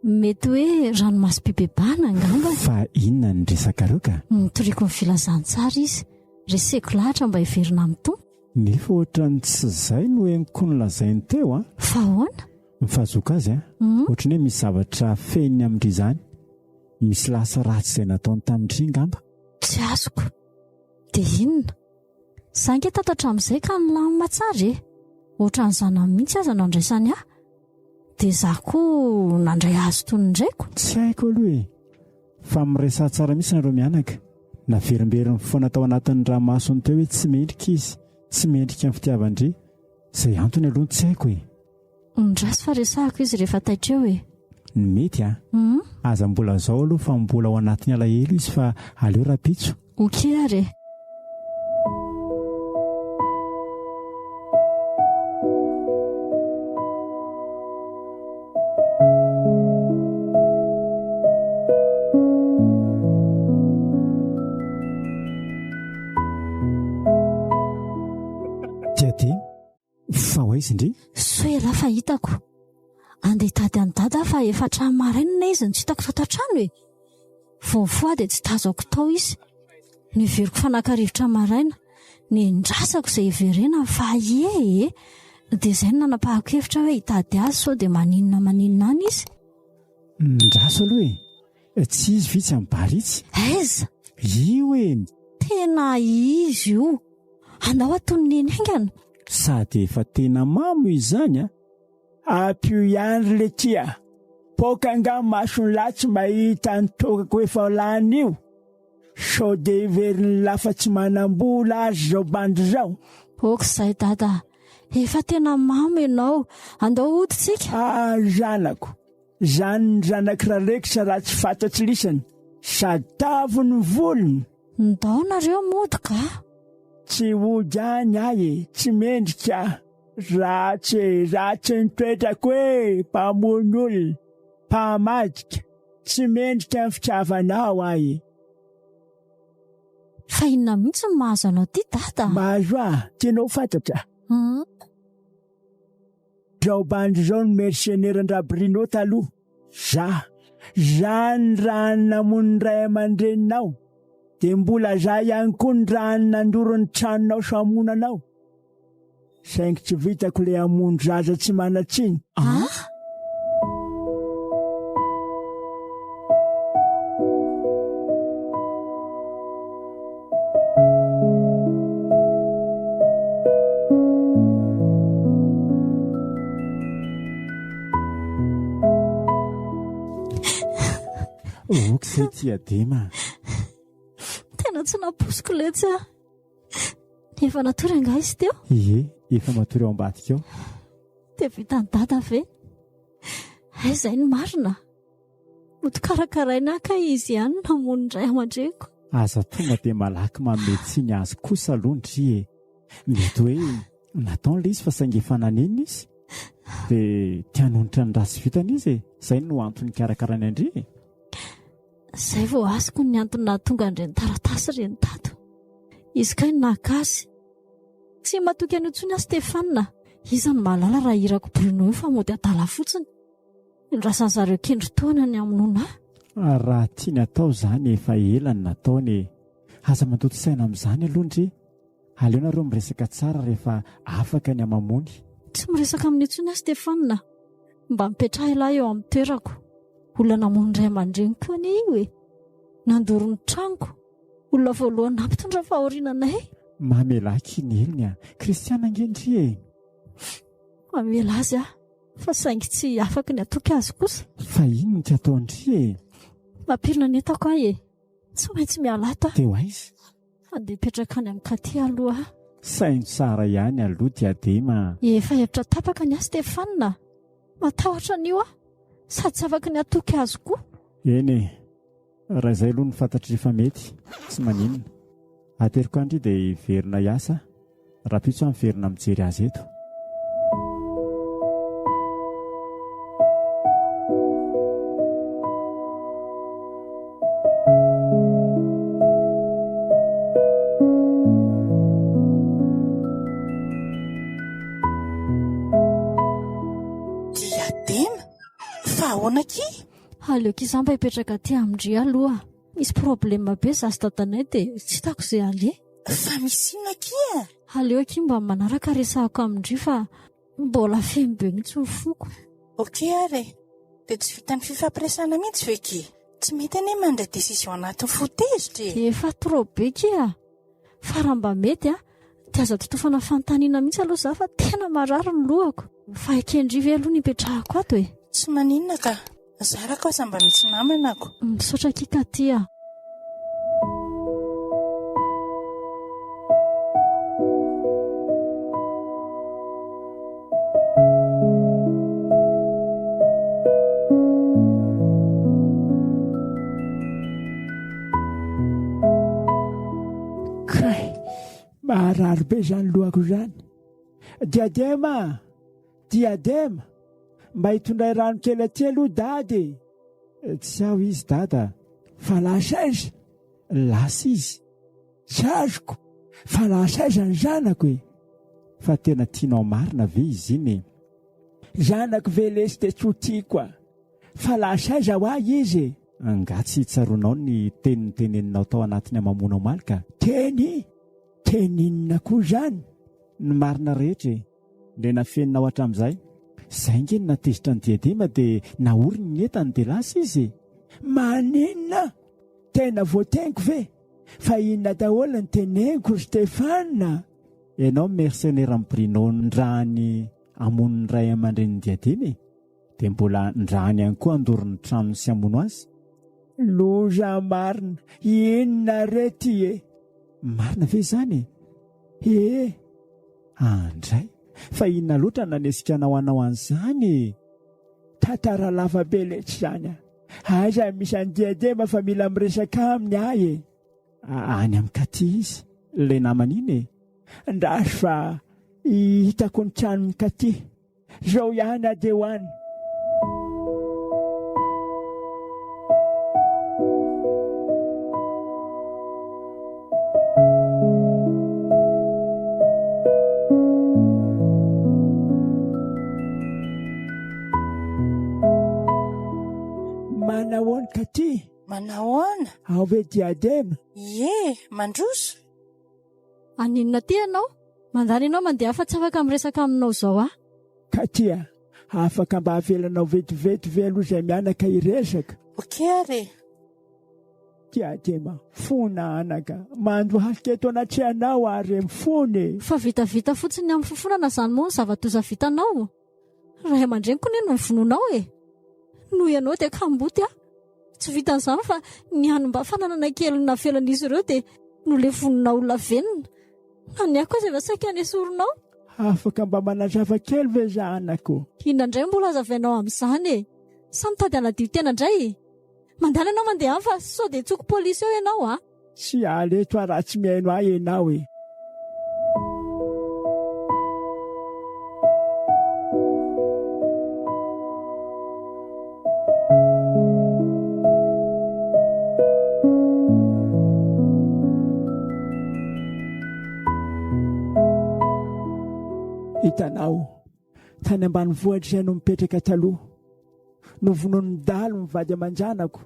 Mety hoe ranomasim-pibebana angamba. Fa inona ny resaka reo ka? Nitoriako ny filazantsara izy. Reseko lahatra mba hiverina amin'ny tompo. Nefa ohatra ny tsy izay no henoko ny lazainy teo Fa ahoana? Mifazoka azy ohatra ny hoe misy zavatra fehiny amin'indry izany. Misy lasa ratsy izay nataony tamindry ngamba. Tsy azoko. Dia inona? Saingy tatatra amin'izay ka ny lamima tsara ohatran'izana mihitsy aza nandraisany aho dia izaho koa nandray azo toy ny ndraiko. Tsy haiko aloha e, fa miresaha tsara mihitsy nareo mianaka. Naverimberiny foana tao anatin'ny ranomasony teo hoe tsy mendrika izy, tsy mendrika amin'ny fitiavan-dry. Izay antony aloha tsy haiko e. Ndrasy fa resahako izy rehefa taitreo e. Mety aza mbola zao aloha fa mbola ao anatin'ny alahelo izy fa aleo rapitso. Oke ary. Tiady fa hoaizy indri soela fa hitako andeha tady any dada fa efa trano marainina izy ny tsy hitako fatatrano e. Voafoa dia tsy tazako tao izy niveriko fanakarivotra maraina ny ndrasako izay iverena fa ie dia izay no nanapahako hevitra hoe hitady azy sao dia maninona any izy. Ndraso aloha e, tsy izy vitsy amin'ny baritsy. Aiza io e, tena izy io, andao aton'ny eny haingana. Sady efa tena mamo izany apio ihany le tia poka nga masony latsy mahita nitokako efa lany io sao dia iveriny lafa tsy manambola azy zao bandy zao. Okizay dada, efa tena mamo ianao, andao hoditsika. Zanako, zany ny zanakira rekitra raha tsy fantatsy lisany sady tavo ny volony. Ndao nareo mody ka? Tsy ody any ahy, tsy mendrika. Ratsy nitoetrako hoe mpamony olona, mpamadika, tsy mendrika amin'ny fitiavanao ahy. Fa inona mihitsy ny mahazo anao ty dada? Mahazo tianao fantatra. Zao bandy zao ny mercenaire-ndrabirino taloha. Zany raha namono ray aman-dreninao, dia mbola za ihany koa ny raha nandoro ny tranonao samonanao. Saingy tsy vitako le amono zaza tsy manatsiny. Okizay tiadema. Tena tsy naposiko letsy efa natory anga izy teo? Ie, efa matory ao ambadika ao. Dia vitany dada ve? Izay ny marina. Mody karakaraina aka izy ihany namono indray aman-dreko. Aza tonga dia malaky mametsiny azy kosa alondry e. Mety hoe nataony le izy fa saingy efa nanenina izy dia tianonitra ny rasy vitany izy e. Izay no antony karakaraina indri e. Izay vao azoko ny antony nahatonga andreny taratasy reny tato. Izy kay nakazy. Tsy matoky any intsony aho Stefana. Iza ny malala raha irako Bruno io fa mody adala fotsiny. Indrasan'ny zareo kendry taona ny amonona. Raha tiany atao izany efa elany nataony. Aza mandoto saina amin'izany alondry. Aleo nareo miresaka tsara rehefa afaka ny amamony. Tsy miresaka amin'ny intsony aho Stefana. Mba mipetraha ilahy eo amin'ny toerako. Olona namono ray aman-dreny koa ny io e. Nandoro ny trango. Olona voalohany nampitondra fahorinanay. Mamelaky ny elony Kristiana angendry e. Mamela azy fa saingy tsy afaka ny atoky azy kosa. Fa ino ny tsy ataondry e. Mampirina ny etako ahy e. Tsy maintsy mialata. Dia hoaizy. Andeha petraka any amin'ny katy aloha. Saingy tsara ihany aloha diadema. Efa hevitra tapaka ny Stefana. Matahotra an'io sady tsy afaka ny atoky azy koa. Eny e. Raha izay aloha ny fantatry rehefa mety. Tsy maninona. Ateriko andry dia hiverina hiasa. Rapitso miverina mijery azy eto. Diadema? Fa ahoana ki? Aleoko izany mba hipetraka aty amindry aloha. Misy problema be za sy dadanay dia tsy hitako izay ale. Fa misy inona ki? Aleo aky mba manaraka resahako amindry fa mbola feno be mihitsy ny foko. Okey ary. Dia tsy vitan'ny fifampiresana mihitsy ve ki? Tsy mety anie mandray décision anatin'ny fotezitra e. Efa trop be ki fa raha mba mety dia aza totofana fanontaniana mihitsy aloha za fa tena marary ny lohako. Fa ekendrivy aloha ny ipetrahako ato e. Tsy maninona ka, zarako aza mba misy namana ako. Misaotra kika tia. Maharary be izany lohako izany. Diadema, diadema, mba hitondray rano kely aty aloha dady. Tsy aho izy dada. Fa lasa aiza? Lasa izy. Tsy azoko. Fa lasa aiza ny zanako e? Fa tena tianao marina ve izy iny? Zanako ve lesy dia tsy ho tiako. Fa lasa aiza ho ahy izy? Nga tsy hitsaronao ny teninao tao anatiny Amamonao malika. Teninina koa izany? Ny marina rehetra ilay nafeninao hatramin'izay. Izay nge natezitra ny diadema dia naoriny ny entany dia lasa izy. Maninona? Tena voateniko ve? Fa inona daholo ny teneniko Stefana? Ianao mercenaire amprinao ndrahany amon'ny ray aman-dreniny diadema dia mbola ndrahany ihany koa andorony tranony sy amono azy. Loza marina, inona re ty e? Marina ve izany? Andray, fa inona loatra nanesika anao an'izany? Tantara lava be letra izany. Aiza misy any diadema fa mila miresaka aminy ahy e. Any amin'ny katy izy, ilay namany iny e. Ndasy fa hitako ny tranony katy. Zao ihany ade ho any. Manahoana katy? Manahoana? Ao ve diadema? Ie, mandroso. Aninona ty ianao? Mandany ianao mandeha fa tsy afaka miresaka aminao zao ah? Katy, afaka mba havelanao vetivety ve aloha izay mianaka hiresaka? Okey. Diadema, fona anaka. Mando halika eto anaty anao ary mifony. Fa vitavita fotsiny amin'ny fofonana izany moa ny zava-toza vitanao. Ray aman-dreniko ny mivononao e. Noho ianao dia kamboty ah. Tsy vitan'izany fa ny hanomba fananana kely na felan'izy ireo dia no le vonona olona venona. Any ako izay vasaika anesoronao. Afaka mba manazava kely ve zanako? Inandray mbola azavainao amin'izany e. Sa mitady anadio tena indray. Mandala ianao mandeha any fa sao dia tsoko polisy eo ianao ah. Tsy aleto raha tsy mihaino ahy ianao e. Hitanao, tany ambany vohitra izay no mipetraka taloha. Novonon'ny dalo mivady aman-janako.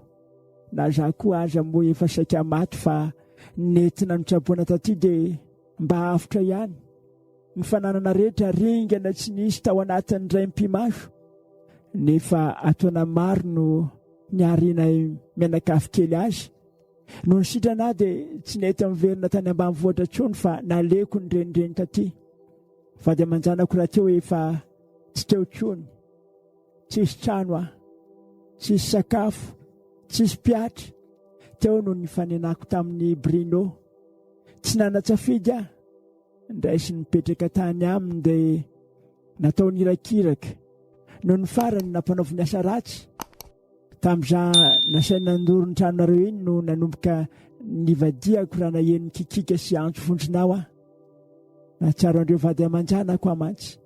Na za koa aza moa efa saika maty fa nentina notsaboana taty dia mba avotra ihany. Ny fananana rehetra ringana tsy nisy tao anatin'ny raim-pimaso. Nefa ataona maro no niarina mianakafy kely azy. No nisitrana dia tsy nety miverina tany ambany vohitra tsony fa naleko ny renireny taty. Vady aman-janako raha teo efa tsy teo tsony. Tsisy trano tsisy sakafo, tsisy piatra. Teo no nifanenako tamin'ny Brino. Tsy nanatsafidy aho. Ndraisy nipetraka tany aminy dia natao nirakiraka. No ny farany nampanaovy ny asa ratsy. Tamin'izaho nasaina nandoro ny tranonareo iny no nanomboka nivadiako raha naheno kikika sy antso vondronao aho. Nahatsiaro andreo vady aman-janako aho mantsy.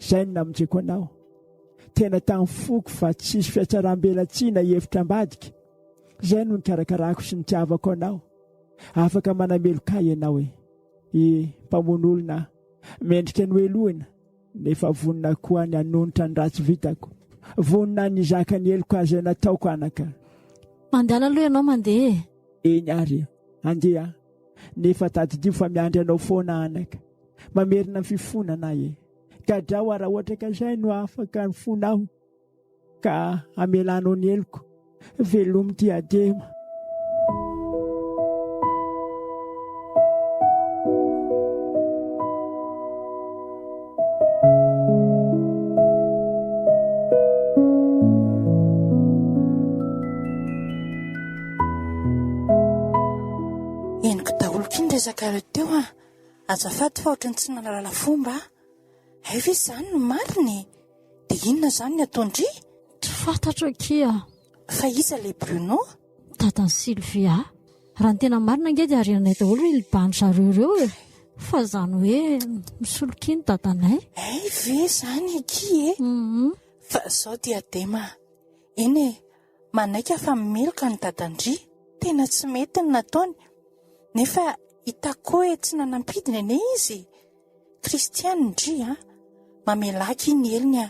Izay no namonjeko anao. Tena tamin'ny foko fa tsisy fiatsaram-belatsiana hevitra ambadika. Izay no nikarakarako sy nitiavako anao. Afaka manameloka ianao e. Mpamono olona mendrika ny oelohina. Nefa vonina koa ny hanonitra ny ratsy vitako. Vonina ny zaka ny eloko azy nataoko anaka. Mandala aloha ianao mandeha. Eny ary, andeha. Nefa tadidio fa miandry anao foana anaka. Mamerina ny fifonana e. Gadrao raha ohatra ka izay no afaka ny fonao. Ka amelanao ny eloko. Velomy diadema. Miezaka ireo teo azafady fa ohatrany tsy nalala fomba. Ay ve izany no mariny? Dia inona izany ny ataondry? Tsy fantatro kia. Fa iza ilay Bruno? Dadan'i Sylvia. Raha ny tena marina ange dia arianay daholo ilibany zareo ireo e. Fa izany hoe misolokiny dadanay. Ay ve izany aky Fa izao diadema. Eny e, manaika fa mimeloka ny dadandry. Tena tsy mety ny nataony. Nefa hitako hoe tsy nanampidiny ane izy. Kristianindry mamelaka iny eliny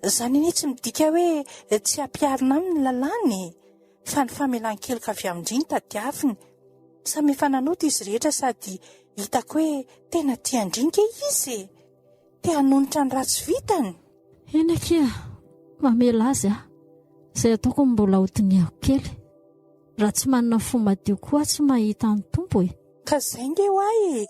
Izany anie tsy midika hoe tsy hampiarina aminy lalàny. Fa ny famelan-keloka avy amindry ny tadiaviny. Samy efa nanota izy rehetra sady hitako hoe tena tiandrinka izy. Te hanonitra ny ratsy vitany. Eny kia, mamela azy izay ataoko mbola hotiniako kely. Raha tsy manana fo madio koa tsy mahita ny tompo e. Ka izay nge ho ahy.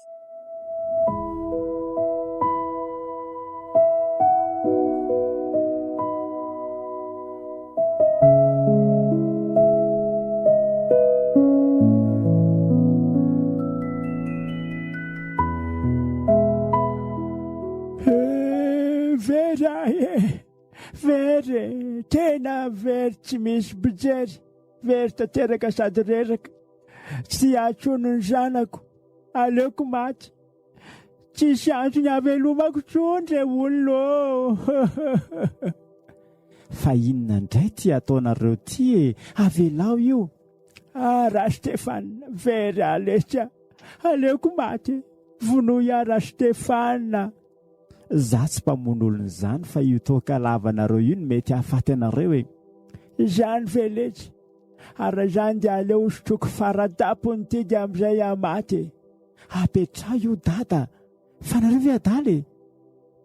Very, tena very tsy misy bijery. Very tanteraka sady reraka. Tsy atsono ny zanako. Aleoko maty. Tsisy antony havelomako tsondre olona. Fa inona indray ty ataonareo ty e? Avelao io. Raha Stefana, very aletra. Aleoko maty. Vonoia raha Stefana. Za tsy mpamono olona izany fa io toaka lavanareo io no mety hahafaty anareo e. Izany veletsy. Ara izany dia aleo sotroko faradapony ty dia amin'izay amaty. Apetra io dada. Fa nareo ve adala e?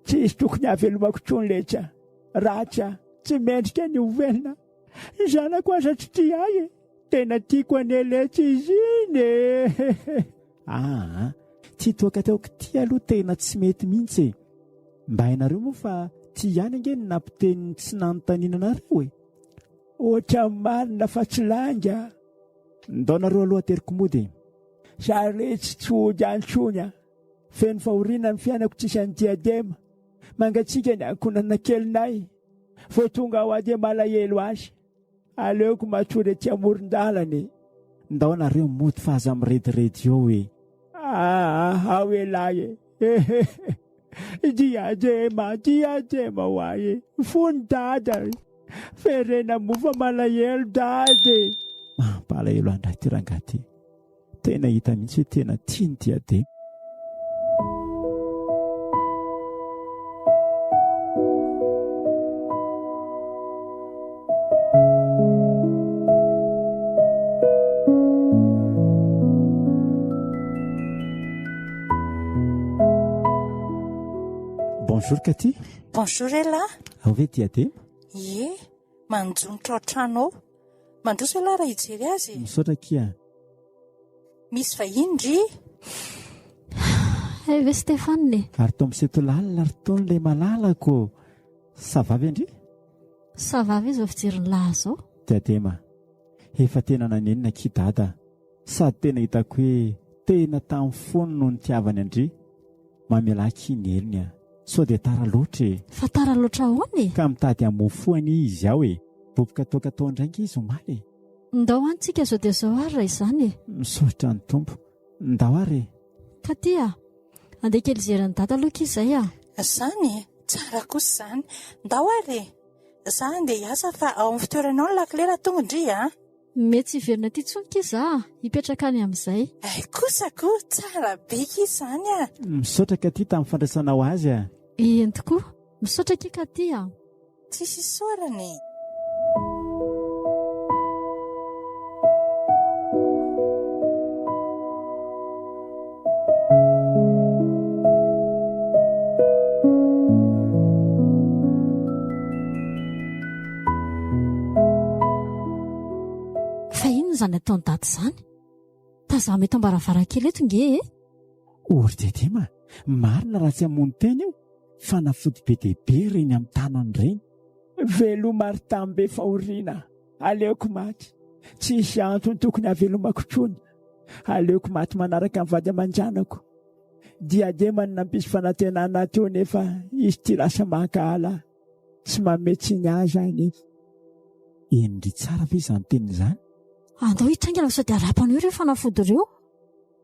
Tsisy tokony havelomako tsony letra. Ratsy tsy mendrika ny ovelona. Ny zanako aza tsy tia ahy e. Tena tiako aneletsy izy iny e. Ty toaka teoko ty aloha tena tsy mety mihitsy e. Mba hainareo moa fa ty ihany ange ny nampiteny tsy nanontaniana nareo e. Ohatra marina fa tsy langa. Ndao nareo aloha teriko mody. Saretsy tsy ody antsonya. Feno fahoriana ny fiainako tsisy any diadema. Mangatsika ny ankonana kelinay. Vao tonga ao ady malahelo azy. Aleoko matory ety amoron-dalany. Ndao nareo mody fa aza mirediredy eo e. Awelaye. Diadema waye. Fun dada. Ferena mufa malahelo dade. Palahelo andray ty rangaty. Tena hita mihitsy hoe tena tiany diadema. Bonjour Cathy. Bonjour Ella. Ao ve diadema? Ie, manjonitra ao trano ao. Mandroso Ella raha hijery azy. Misaotra kia. Misy vahiny ry. Ve Stefane. Ary to miseto lalina ary tony le malalako. Savavy andry? Savavy izy fijeriny lahy diadema. Efa tena nanenina kidada. Sady tena hitako hoe tena tamin'ny fono no nitiavany andry. Mamelaka iny eliny so dia tara loatra e. Fa tara loatra ahoany? Ka mitady hamofoany izy ao e. Boboka toaka tao ndraingy izy omaly. Ndao antsika zao dia zao ary raha izany e. Misaotra ny tompo. Ndao ary. Ka tia, andeha kely zerany dada aloha izay Izany tsara kosa izany. Ndao ary. Za andeha hiasa fa ao amin'ny fitoeranao ny lakilera tonga indry Mety tsy hiverina ty tsony kiza hipetraka any amin'izay. Ay kosako tsara be izany Misaotra Katy tamin'ny fandraisanao azy Eny tokoa. Misaotra kika tia. Tsisy sorany. Fa inona izany ataony dady izany? Tazaho mety ambaravarankely eto nge e? Ory diadema, marina raha tsy hamono teny io fa nafody be dehibe reny amin'ny tanany reny. Velomary tamin'ny be fahoriana. Aleoko maty. Tsisy antony tokony havelomako tsony. aleoko maty manaraka amin'ny vady aman-janako. Diademany nampisy fanantenana teo nefa izy ty lasa mankahala tsy mametsiny azy any. Endry tsara ve izany teny izany? Andao hitraingana sao dia arapan'io ireo fanafody ireo.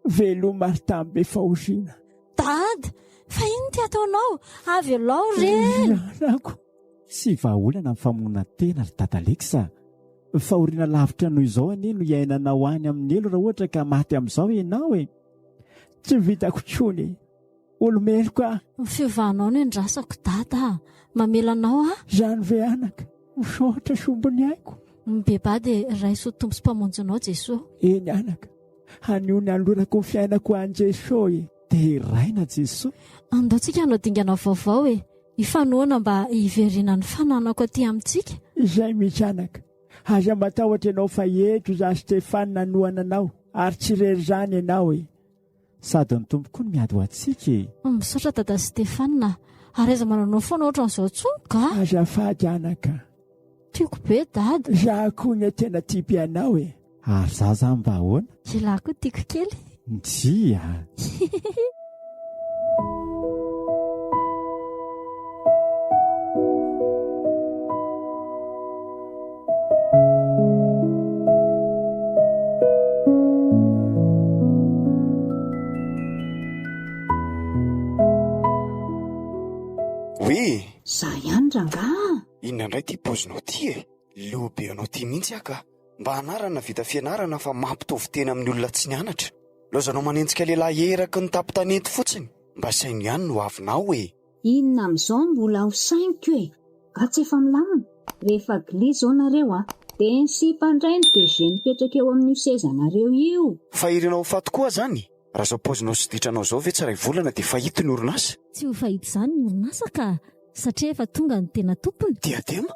Velomary tamin'ny be fahoriana. Dady, fa ino ty ataonao? Avy alao reny. Ranako. Sy vahaolana amin'ny famonoana tena ry Tataleksa. Fahoriana lavitra noho izao anie no iainanao any amin'ny elo raha ohatra ka maty amin'izao ianao e. Tsy vitako tsony. Olomeloko ah. Ny fiovahanao no endrasako dada. Mamelanao ah. Zany ve anaka? Misotra sombony aiko. Bebady ray sotompo sy mpamonjinao Jesosy. Eny anaka. Hanio ny alorako ny fiainako an Jesosy. Dia raina Jesosy. Andaontsika hanao dingana vaovao e. Ifanoana mba hiveriana ny fananako aty amintsika. Izay mihitsy anaka. Aza matahotra ianao fa eto za Stefana nanoana anao ary tsy rery zany ianao e. Sady ny tompoko ny miady ho antsika e. Misaotra dada Stefana. Ary aiza mananao foana ohatran'izao tsonga. Azafady anaka. Tiako be dada. Za koa ny tena tipy anao e. Ary za zany mba ahoana? Ilahy koa tiako kely. Dia. Oe, za ihany rangaha. inona indray ty pozinao ty e? Leobe anao ty mihitsy aka. Mba anarana vita fianarana fa mampitovy tena amin'ny olona tsy nianatra. Lozanao manenjika lehilahy eraky ny tapitanety fotsiny. Mba saino ihany no avinao e. Inona amin'izao mbola ho sainiko e. Ka tsy efa milamina. Rehefa glia zao nareo dia ny sy mpandrainy dia ze nipetraka eo amin'ny sezanareo io. Fa irinao faty koa zany. Raha zao pozinao sy ditranao zao ve tsy ray volana dia fahito ny orinasa. Tsy ho fahito izany ny orinasa ka satria efa tonga ny tena tompony. Diadema.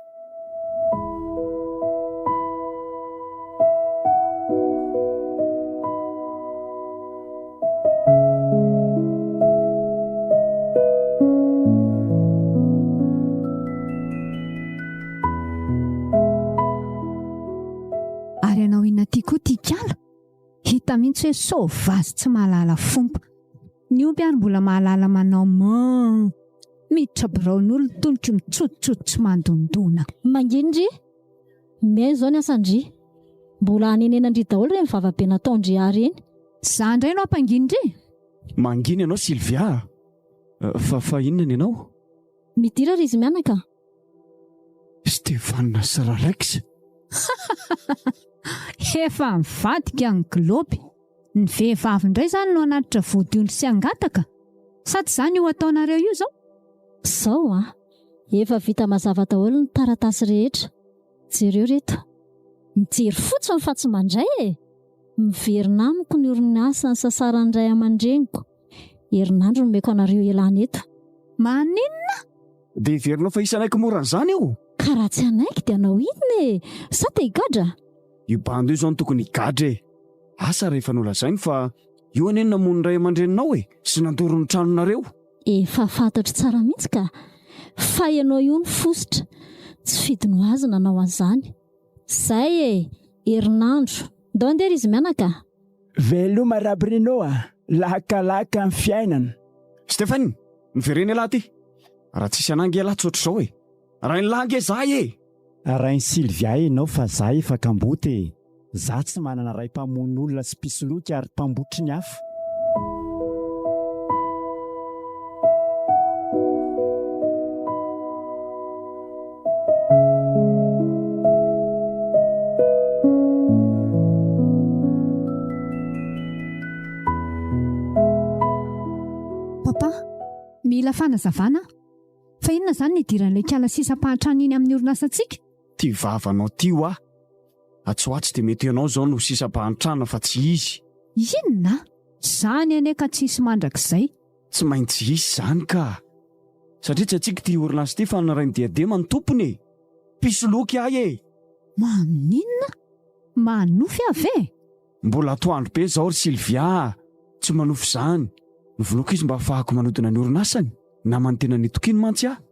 Ary ianao inona ty koa tiakala? Hita mihitsy hoe soavazy tsy mahalala fomba. Ny omby any mbola mahalala manao miditra biraon'olo tongotra mitsototsotro tsy mandondona. Mangindry. Mey zao ny asandry. Mbola hanenenandry daholo ireny vavabe nataondry ary eny. Za indray no ampangindry. Mangina ianao Sylvia. Fa inona ny ianao? Midira ry izy mianaka. Stefana Sararax. Efa mivadika ny glôby. Ny vehivavy indray zany no anatitra vodiondry sy angataka. Sady zany io ataonareo io zao? Zao ah. Efa vita mazava daholo ny taratasy rehetra. Jereo reto. Mijery fotsiny fa tsy mandray e. Miverina amiko ny orinasa ny sasaran'ny ray aman-dreniko. Herinandro no meko anareo ialana eto. Maninona? Dia heverinao fa isanaiky moran'izany io? Ka raha tsy anaiky dia anao inona e? Sa te higadra? Io bando io zao no tokony higadra e. Asa rehefa nolazainy fa io aneny namono ny ray aman-dreninao e. Sy nandoro ny tranonareo. Efa fantatro tsara mihitsy ka. Fa ianao io ny fositra. Tsy fidino azy nanao an'izany. Zay e, herinandro. Ndao andeha izy mianaka. Veloma rabrinao lakalaka amin'ny fiainana. Stefany, miverena lahy ty. Raha tsisy anangy lahy tsotra izao e. Raha ny langy zahay e. Rainy Sylvia ianao fa za efa kamboty. Za tsy manana ray mpamono olona sy pisoloky ary mpambotry ny hafa. Papa, mila fanazavana. Fa inona zany ny idiran'ilay kiala sisa-pahatrana iny amin'ny orinasantsika? Ty vavanao ty ho ah. Atsoatsy dia mety ianao zao no sisa-pahantrana fa tsy izy. Inona? Zany ane ka tsisy mandrakizay. Tsy maintsy isy zany ka. Satria tsy atsika ty orinasa ty fa naray ny diadema ny tompony e. Pisoloky ahy e. Maninona? Manofy ave? Mbola atoandro be zao ry Sylvia. Tsy manofy zany. Novonoako izy mba afahako manodina ny orinasany. Na manontena ny tokiny mantsy aho.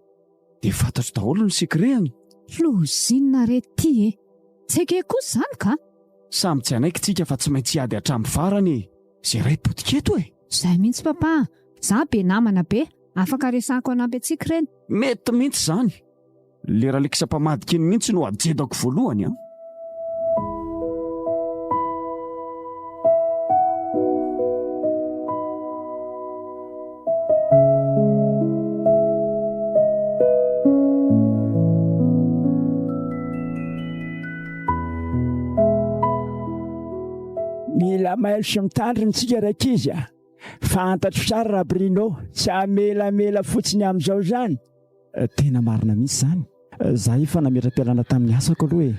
Dia fantatro daholo ny sekreny. Lozinina rety ty e. Tsy eke kosa zany ka? Samy tsy anaikitsika fa tsy maintsy ady hatramin'ny farany zay ray potiketo e. Izay mihitsy papa, za be namana be, afaka resako anampy antsika ireny. Mety mihitsy izany. Lera lekisam-pamadika iny mihitsy no ajedako voalohany a. Mila mailo sy mitandriny tsika raika izy a. Fantatro tsara Rabrino, tsy amelamela fotsiny amin'izao izany. Tena marina mihitsy izany. Za efa nametra-pialana tamin'ny asako aloha e.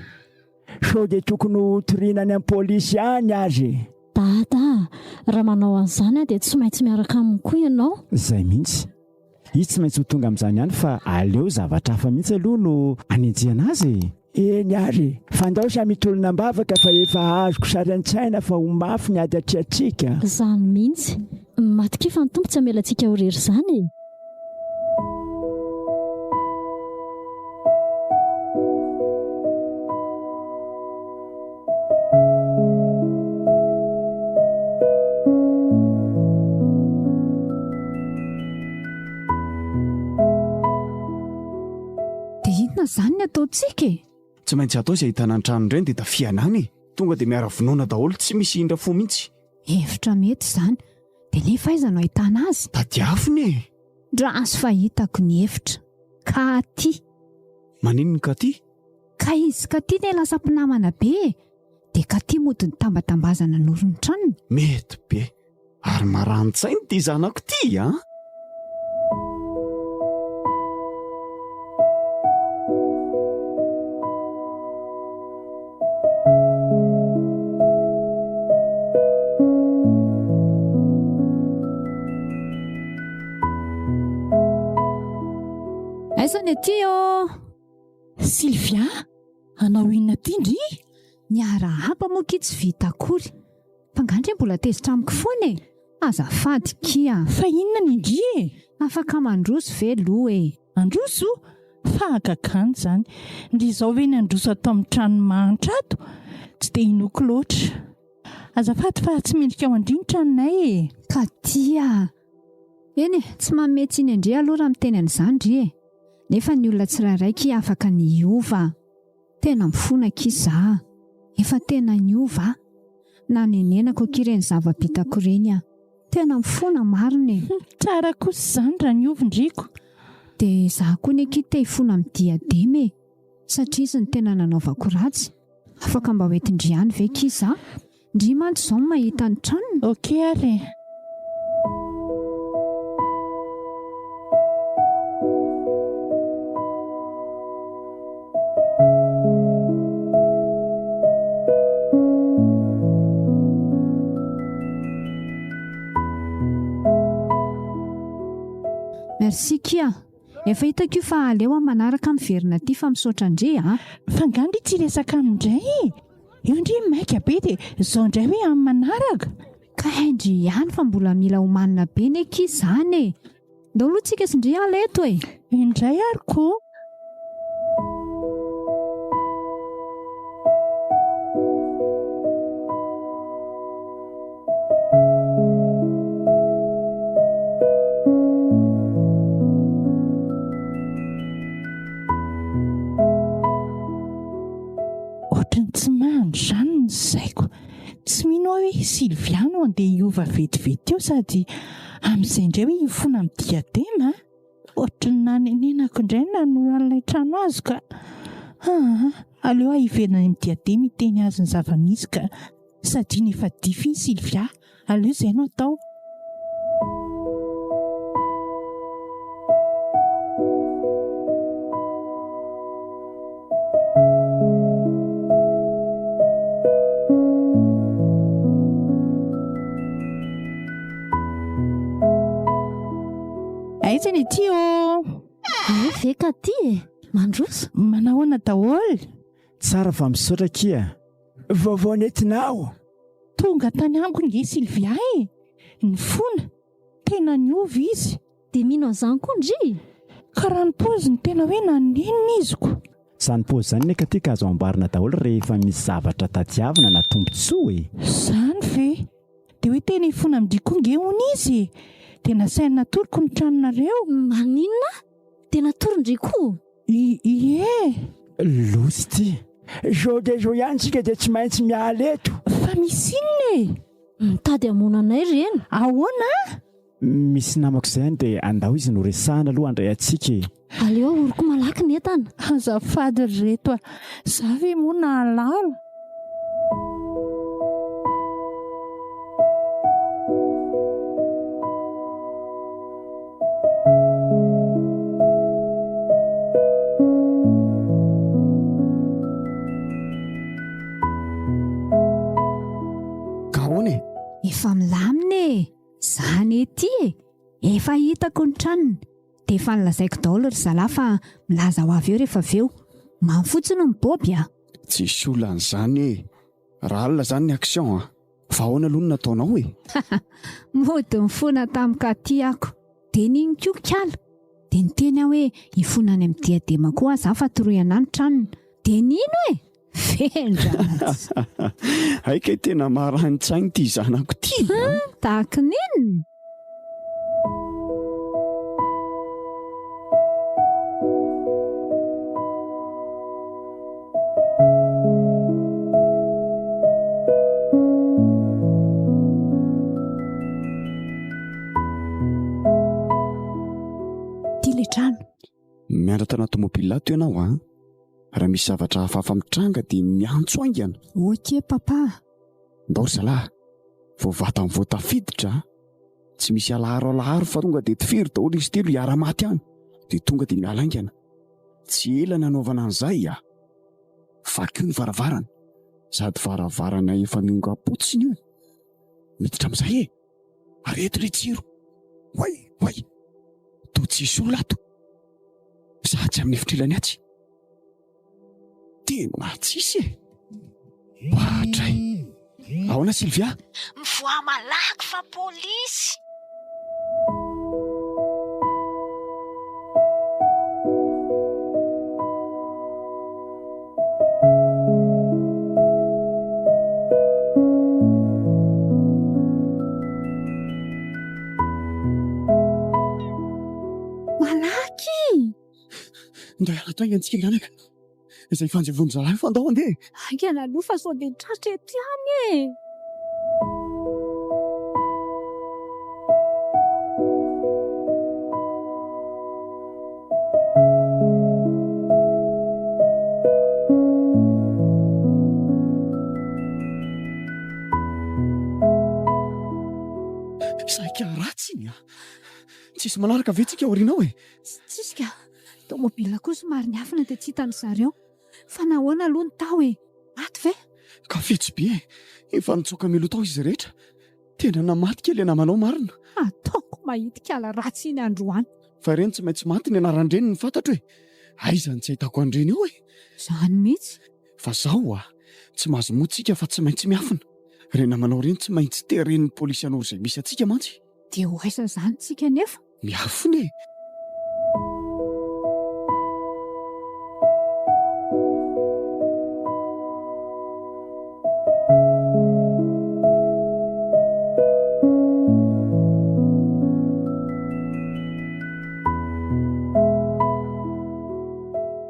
Sao dia tokony ho torinany amin'ny pôlisy any azy. Dada, raha manao an'izany dia tsy maintsy miaraka aminy koa ianao. Izay mihitsy. Izy tsy maintsy ho tonga amin'izany ihany fa aleo zavatra hafa mihitsy aloha no anenjehana azy. Eny ary, fandao samy tolona mbavaka fa efa azoko sary an-tsaina fa ho mafy ny ady atreatsika. Izany mihitsy. Matokia fa ny tompo tsy hamelantsika ho rery izany e. Dia inona izany ny ataontsika e? Tsy maintsy atao izay ahitana ny trano ireny dia tafianany e. Tonga dia miara vonoina daholo, tsy misy indra fo mihitsy. Hevitra mety izany. Dia nefa aiza no ahitana azy? Tadiafiny e. Rasy fahitako ny hevitra. Katy. Manino ny katy? Ka izy katy dia lasa mpinamana be. Dia katy mody ny tambatambazana noron'ny tranony. Mety be. Ary marani-tsainy ty zanako ty a. Aiza ny aty o? Sylvia, anao inona ty ndry? Ny arahaba moa ky tsy vita akory. Fangandry mbola tezitra amiko foana e. Azafady kia. Fa inona ny ndry e? Afaka mandroso ve loha e? Androso? Fa akakany izany. Ndry izao ve ny androso atao amin'ny trano manitra ato? Tsy dia inoko loatra. Azafady fa tsy mendrika ao andry ny tranonay e. Ka tia. Eny e, tsy mametsy iny andry aloha raha miteny an'izany ndry e. Nefa ny olona tsirairay afaka niova. Tena mifona kiza. Efa tena niova. Na nenenako kireny zava-bitako ireny a. Tena mifona marina e. Tsara kosa izany raha niova ndriko. Dia za koa ny te hifona amin'ny diadema e. Satria izy ny tena nanaovako ratsy. Afaka mba hoentindriany ve kiza? Ndry mantsy izao no mahita ny tranony. Ok ary. Merci kia. Efa hitako fa aleo manaraka miverina aty fa misaotra indray a. Fangandry tsy resaka amindray. Io ndry maika be dia izao indray hoe amin'ny manaraka. Ka indry ihany fa mbola mila homanina be ny eky izany e. Ndao aloha tsika sy indray aleto e. Indray ary koa. Tsy mino hoe Sylvia no andeha hiova vetivety eo sady amin'izay indray hoe hifona amin'ny diadema. Ohatran'ny nanenenako indray nanoran'ilay trano azy ka aleo hiverina amin'ny diadema hiteny azy ny zava-misy ka sady nefa dify iny Sylvia. Aleo izay no atao. Aiza ny aty o? Ve ka ty e? Mandroso? Manahoana daholo? Tsara fa misaotra kia. Vaovao nentinao. Tonga tany amiko ny Sylvia e. Ny fona. Tena niova izy. Dia mino an'izany koa ndry. Karaha ny paoziny tena hoe nanenina izy ko. Izany paozy izany neka tika azo amboarina daholo rehefa misy zavatra tadiavina na tombontsoa e. Izany ve? Dia hoe tena hifona midikoange hono izy. Dia nasaina natoroko ny tranonareo. Maninona? Dia natoron-driko? Ie. Losy ty. Zao dia zao ihany tsika dia tsy maintsy miala eto. Fa misy inona e? Mitady hamoana anay reny. Ahoana? Misy namako izay any dia andao izy no resahana aloha andray antsika e. Aleo oroko malaky ny entana. Azafady reto a. Za ve moa nahalala? Kahony Efa milamina e. Zany ety e. Efa hitako ny tranony. Dia efa nilazaiko daholo ry zalahy fa milaza ho avy eo rehefa avy eo. Mamy fotsiny ny boby a. tsisy olan'izany e. Raha alina izany ny action a. Vahoana aloha no nataonao e. Mody mifona tamin'ny tiako. Dia n'iny koa kala. Dia niteny aho hoe hifona any amin'ny diadema koa aza fa toroyana ny tranony. Dia nino e? Fendra. Haika tena marani-tsainy ty zanako ty. Tahaka n'inona? Mianatra tanaty tomobila ato ianao a. Raha misy zavatra hafahafa mitranga dia miantso aingana. Ok papa. Ndao ry zalahy, vao vata amin'ny vao tafiditra, tsy misy alaharo fa tonga dia tifiry daholo izy telo hiara-maty any, dia tonga dia miala aingana. Tsy ela nanaovana an'izay a. Vaky ny varavarana, sady varavarana efa nionga-potsiny io. Miditra amin'izay e. Areto ry jiro. Way. To tsisy olona ato. Za tsy amin'ny fitrilany atsy. Tena tsisy e. Patray. Ahoana Sylvia? Mivoa malaky fa polisy. Ndray ala tainga antsika anaka. Izay fanjevony zalahy fandao andeha. Aingana aloha fa sao dia tratra ety any e. Saika ratsy iny a. Tsisy manaraka ve tsika aorianao e? Tsisika. Tomobila koa somary niafina dia tsy hitan'ny zareo. Fa nahoana aloha ny tao e? Maty ve? Ka fetsy be e. Efa nitsoaka milo tao izy rehetra. Tena namaty kely namanao marina. Ataoko mahitika ala ratsy iny androany. Fa ireny tsy maintsy maty ny anarandreny ny fantatro e. Aizany tsy ahitako andreny eo e. Zany mihitsy. Fa zaho a, tsy mahazo motsika fa tsy maintsy miafina. Ireny namanao ireny tsy maintsy teren'ny polisy an'oro izay misy atsika mantsy. Dia ho aisa zany tsika nefa. Miafina e.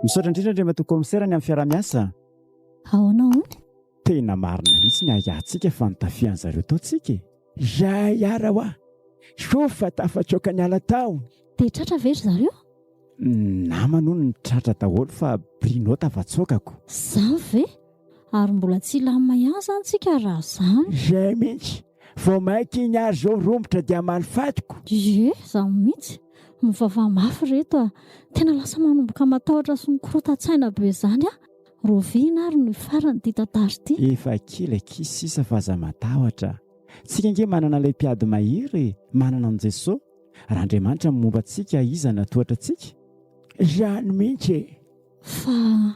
Misaotra indrindra indray matoa komisera ny amin'ny fiara-miasa. Ahoana hony? Tena marina mihitsy ny ahiatsika fa nitafian'ny zareo tao tsika. Za hiara hoa. Sofa tafatsoka ny ala tao. Dia tratra ve ry zareo? Namano ny tratra daholo fa Brino tafatsokako. Zany ve? Ary mbola tsy lamina ihany zany tsika raha zany. Zay mihitsy. Vao mainky iny ary zao rombotra dia malifatiko. Ie, zany mihitsy. Mivava mafy reto a. Tena lasa manomboka matahotra sy mikorotan-tsaina be zany a. Roviana ary ny farany ity tantara ity. Efa kely kisisa fa aza matahotra. Tsika nge manana ilay mpiady mahiry, manana an Jesosy. Raha Andriamanitra momba antsika iza natohatra antsika. Zany mihitsy. Fa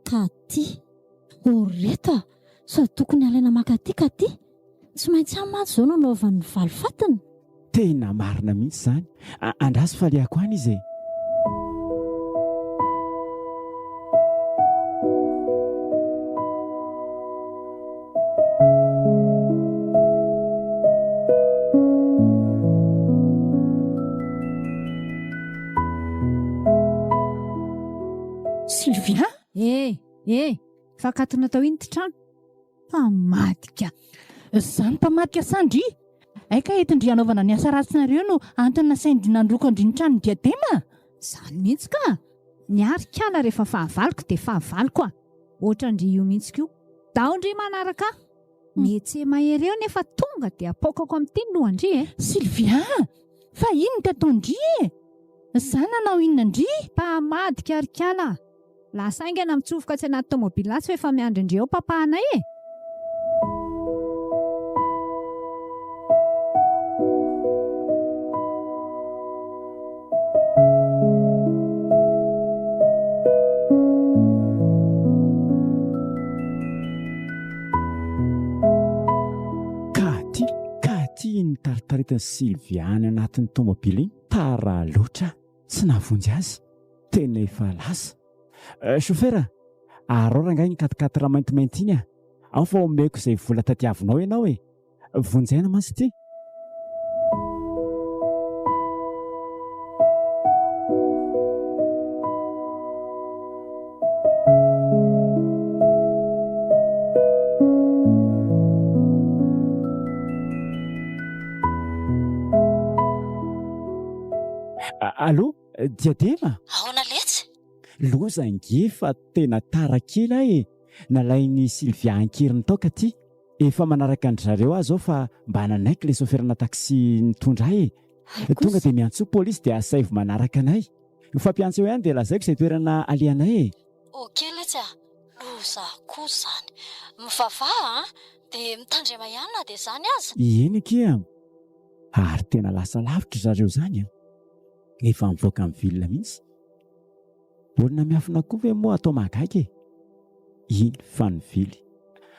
katy. Reto a. Sady tokony alaina makaty katy. Tsy maintsy amaty zao nanaovan'ny valifatiny. Tena marina mihitsy zany. Andraso faliako any izy e. Sylvia, fakatona tao iny ty trano mpamadika zany mpamadika sandry aika etindry anaovana ny asa ratsinareo no antony nasaindy nandroko andrinitrano diadema. Zany mihitsy ka niarikala rehefa fahavaliko dia fahavaliko ohatrandry io mihitsy ko daondry manaraka metsy mahery eo nefa tonga dia apokako amin'ny teny no andry Sylvia, fa ino ny tataondry zany nanao inona ndry? Mpamadika arikala lasa aingana mitsofoka tsy anaty tomobila tsy efa miandry eo papahanay Katy ny taritaritany Sylviany anatin'ny tomobila iny tara loatra tsy navonjy azy tena efa lasa. Chauffeur, arora ngai ny katikaty raha maintimainty iny ao fa omeko izay vola tatiavinao ianao vonjaina mantsy ty. Allô, Diadema? Ahoana letsy? Loza nge fa tena tara kely nalain'ny Sylvia ankiriny tao ka ty. Efa manaraka andry zareo azy ao fa mba nanaiky le soferana taksi nitondra tonga dia miantso polisy dia asaivo manaraka anay. Fampiantso eo ihany dia lazaiko izay toerana alianay Okey letsy loza koa zany mivavaha dia mitandrema ihany dia zany aza. Eny kia ary tena lasa lavitra zareo zany efa mivoaka amin'ny vilona mihitsy. Olona miafina koa ve moa atao mahagaga iny fa ny vily.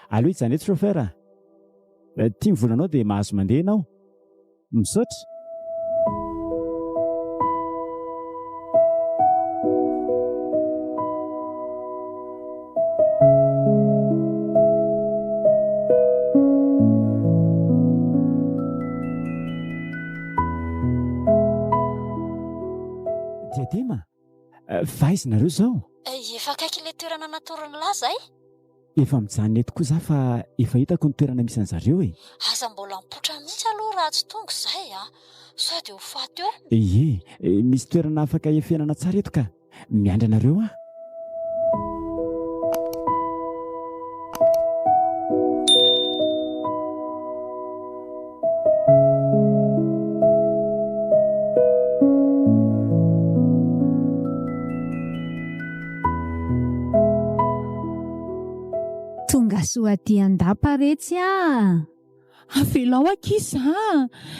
Allo izany eto chauffeur tia mivolanao dia mahazo mandeha ianao misaotra. Diadema, vaizina zao. Efa akaiky ilay toerana natorana laza Efa mijanona eto koa za fa efa hitako ny toerana misy an'zareo Aza mbola mipotra mihitsy aloha raha tsy tonga izay sao dia ho faty eo. Misy toerana afaka efenana tsara eto ka miandry anareo tonga soaty andapa retsy Avelao akisa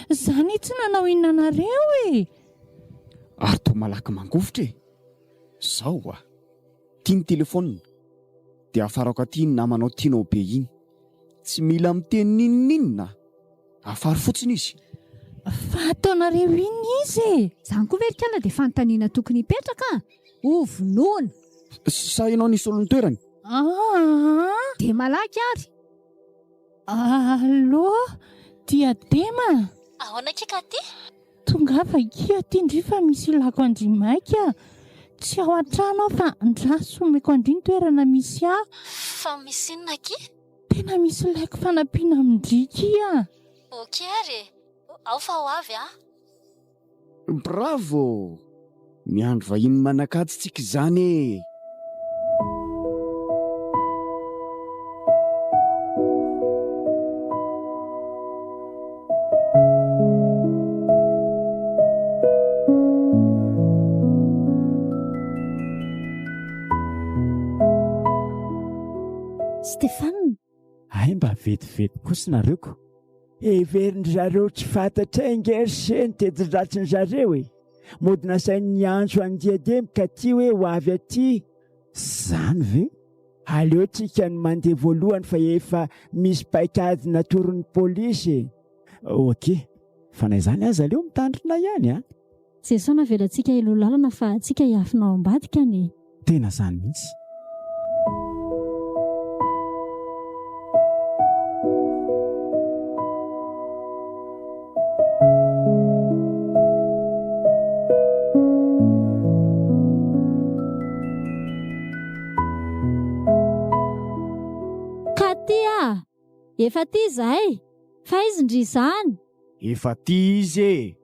zany tsy nanao inona nareo Ary to malaky mangofotra zao tia ny telefonina dia afarako aty ny namanao tianao be iny tsy mila miteny ninona afary fotsiny izy. Fa ataonareo iny izy zany koa verikala dia fanontaniana tokony hipetraka vonoana sa ianao nisy olony toerany dia malaky ary. Allô, Diadema? Ahoana kika ty? Tongava kia ty ndry fa misy lako andrimaika tsy ao an-trano fa ndraso omeko andriny toerana misy Fa misy inona ki? Tena misy laiko fanampiana amindriky Okey ary ao fa ho avy Bravo, miandro vahiny manakatsy tsika izany Stéphane. Mba vetivety kosinareo everindry zareo tsy fantatra ingerseny tedidratry ny zareo mody nasain'ny antso any Diadema ka ty hoe ho avy aty. Zany ve? Aleo tsika ny mandeha voalohany fa efa misy paikady natoron'ny polisy Ok, fanay zany aza aleo mitandrina ihany Jesao navelantsika ilolalana fa tsika hiafinao ambadika tena zany mihitsy. Efa ty izahay, fa izy ndry izany. Efa ty izy e.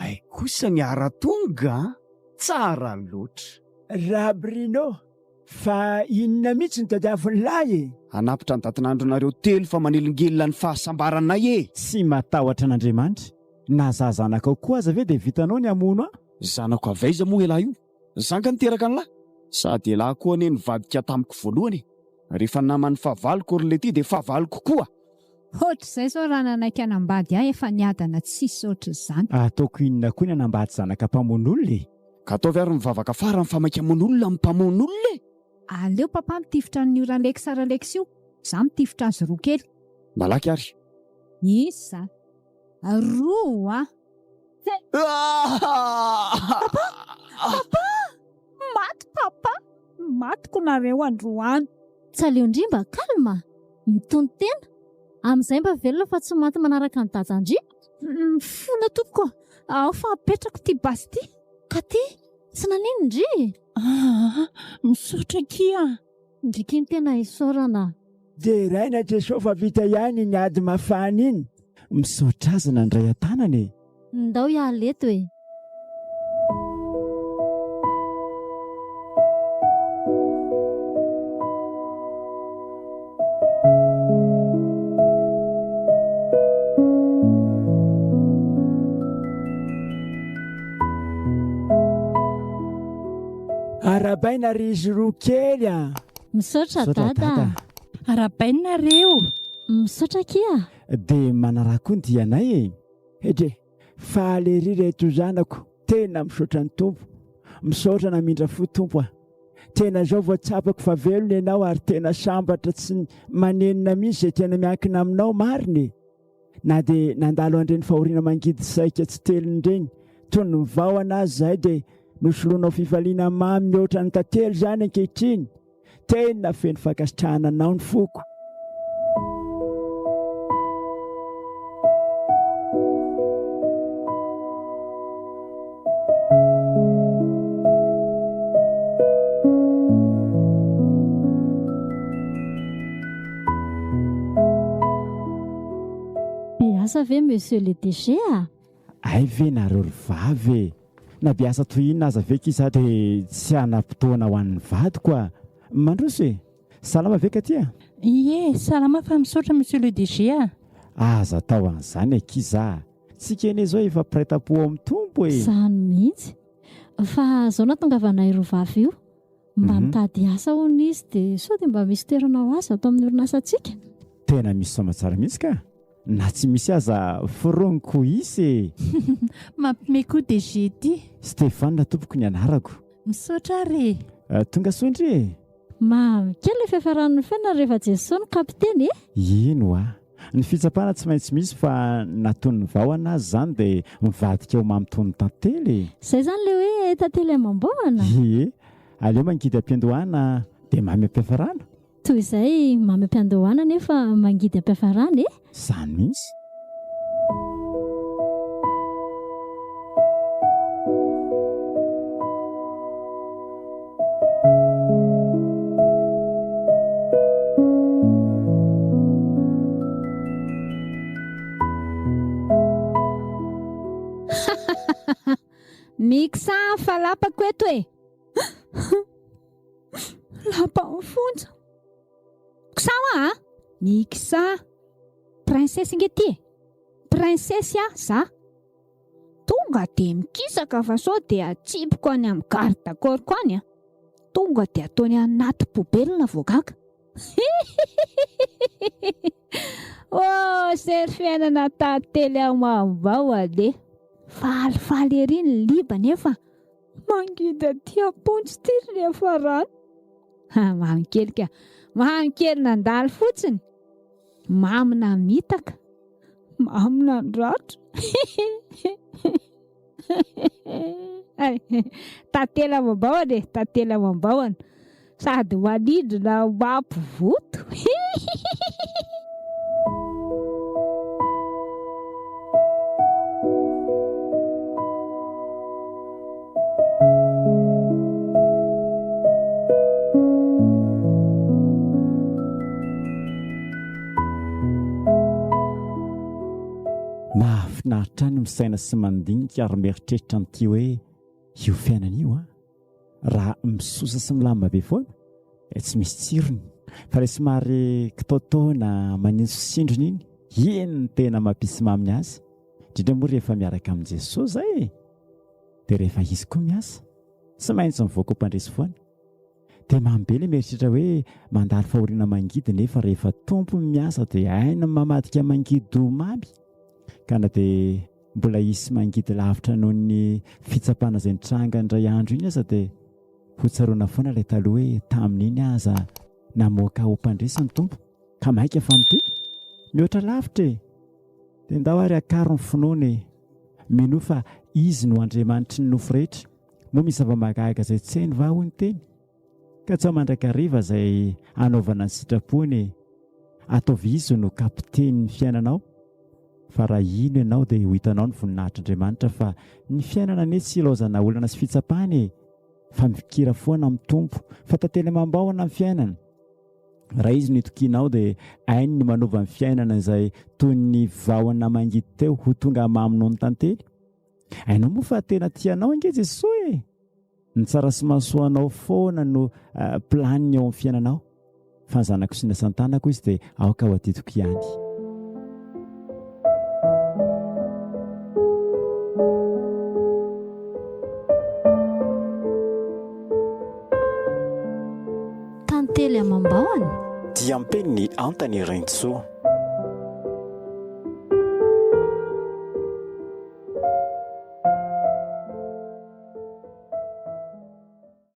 Ay kosa miara-tonga, tsara loatra. Rabrino, fa inona mihitsy ny tadiavin'ny lahy e? Anapitra ny datin'andronareo telo fa manelingelona ny fahasambaranay e. Tsy matahotra an'Andriamanitra. Na zazanakao koa aza ve dia vitanao ny amono a? Zanako avaiza moa elahy io? Zanga niteraka an'lahy. Sady elahy koa ane nivadika tamiko voalohany. Rehefa naman'ny fahavaloko orlety dia fahavaloko koa. Ohatr'izay zao raha nanaiky anambady ahy efa niadana tsisy ohatr'izany. Ataoko inona koa ny anambady zanaka mpamon'olona e? Ka ataovy ary mivavaka fara mifamaika amon'olona amin'ny mpamon'olona e. Aleo papa mitifitra ny oraleky saraleky io. Za mitifitra azy roa kely. Malaky ary. Isa. Roa. Papa! Maty papa! Matiko nareo androany. Tsaleondrimba, kalma. Mitony tena. Amin'izay mba velona fa tsy maty manaraka ny dadanjy. Fona tompoko. Ao fa apetrako ty basy ty. Ka ty, tsy nanino ndry. Misotra kia. Ndriky ny tena isaorana. Dia raina Jesosy fa vita ihany ny ady mafana iny. Misaotra azy nandray an-tanany e. Ndao ialeto e. Arabaina ry izy roa kely a. Misaotra dada. Arabainareo. Misaotra kia. Dia manaraka ny dianay e. Hedre, faalery reto zanako, tena misaotra ny tompo. Misaotra namindra fo tompo a. Tena zao voatsapako fa velona ianao ary tena sambatra tsy manenina mihitsy izay tena miankina aminao mariny. Na dia nandalo andreny fahoriana mangidy saika tsy teliny ireny. Toy ny vaohana azy izay dia nosoloanao fifaliana mamy mihoatra ny tantely izany ankehitriny. Tena feno fankasitrahana anao ny foko. Biasa ve monsieur le DG a? Ay ve nareo ry vavy. Na biasa toy inona aza ve kisa dia tsy hanam-potoana ho an'ny vadiko a. Mandroso e. Salama ve ka tia? Ie, salama fa misaotra monsieur le DG a. Aza tao an'izany e kiza. Tsika ene zao efa prêt-à-pot amin'ny tompo e. Zany mihitsy. Fa zao natongavanay roa vavy io. Mba mitady asa hono izy dia sao dia mba misy toerana ho azy ato amin'ny orinasantsika. Tena misy somatsara mihitsy ka. Na tsy misy aza foroniko isy e. Mampime koa DG ty. Stéphane tompoko ny anarako. Misaotra re. Tonga soindry e. Kely fiafaran'ny fiainana rehefa Jesosy no kapiteny e. Ino a. Ny fitsapana tsy maintsy misy fa natony vahoana azy izany dia mivadika eo mamitony tantely. Izay izany ilay hoe tantely Amam-Bahona. Ie, aleo mangidy am-piandohana dia mamy am-piafarana. Toy izay mamy am-piandohana nefa mangidy am-piafarana e. Izany mihitsy. Miksa falapako eto e. Lapa mifonja. Kisawa a? Miksa. Princesse ingety. Princesse a za. Tonga dia mikisaka fa sao dia atsipiko any amin'ny garde corps koany a. Tonga dia ataony anaty pobelina voagaga. Oh, sery fiainana tantely Amam-Bahona. Falifaly ery ny liba nefa mangidy aty apontsy ty ry rehefa rano. Mamy kely ka. Mamy kely nandalo fotsiny. Mamy namitaka. Mamy nandratra. Tantely Amam-Bahona, tantely Amam-Bahona. Sady manindrina mampivoto. mahafinaritra any misaina sy mandinika ary mieritreritra n'ity hoe io fiainana io raha misosa sy milamba be foana tsy misy tsirony fa ilay somary kitaotaona maninso sindrona iny no tena mampisy maminy azy indrindra moa rehefa miaraka amin'i Jesosy zay dia rehefa izy koa miasa tsy maintsy mivoaka ho mpandresy foana dia mambe ilay mieritreritra hoe mandalo fahoriana mangidy nefa rehefa tompo miasa dia aina mamadika mangidy ho mamy ka na dia mbola isy mangidy lavitra noho ny fitsapana izay nitranga indray andro iny aza dia hotsaroana foana ilay taloha hoe tamin'iny aza namoaka ho mpandresy ny tompo ka maika fa miteny mihoatra lavitra dia ndao ary akaro ny finoana mino fa izy no Andriamanitry ny nofo rehetra moa misy zava-mahagaga izay tsy hainy va hoy ny teny ka tsy mandrakariva izay anaovana ny sitrapony ataovy izy no kapiteny ny fiainanao fa raha ino ianao dia ho hitanao ny voninahitr'Andriamanitra fa ny fiainana anie tsy ilaozana olana sy fitsapany fa mifikira foana amin'ny tompo fa tantely Amam-Bahona ny fiainana raha izy no itokianao dia hainy ny manova ny fiainana izay toy ny vahona mangidy teo ho tonga mamino ny tantely hainao moa fa tena tianao ange Jesosy ny tsara sy mahasoanao foana no planiny ao amin'ny fiainanao fa ny zanako sy ny asan-tanako izy dia aoka ho adidiko ihany. Tantely Amam-Bahona dia ampeny ny antany iraintsoa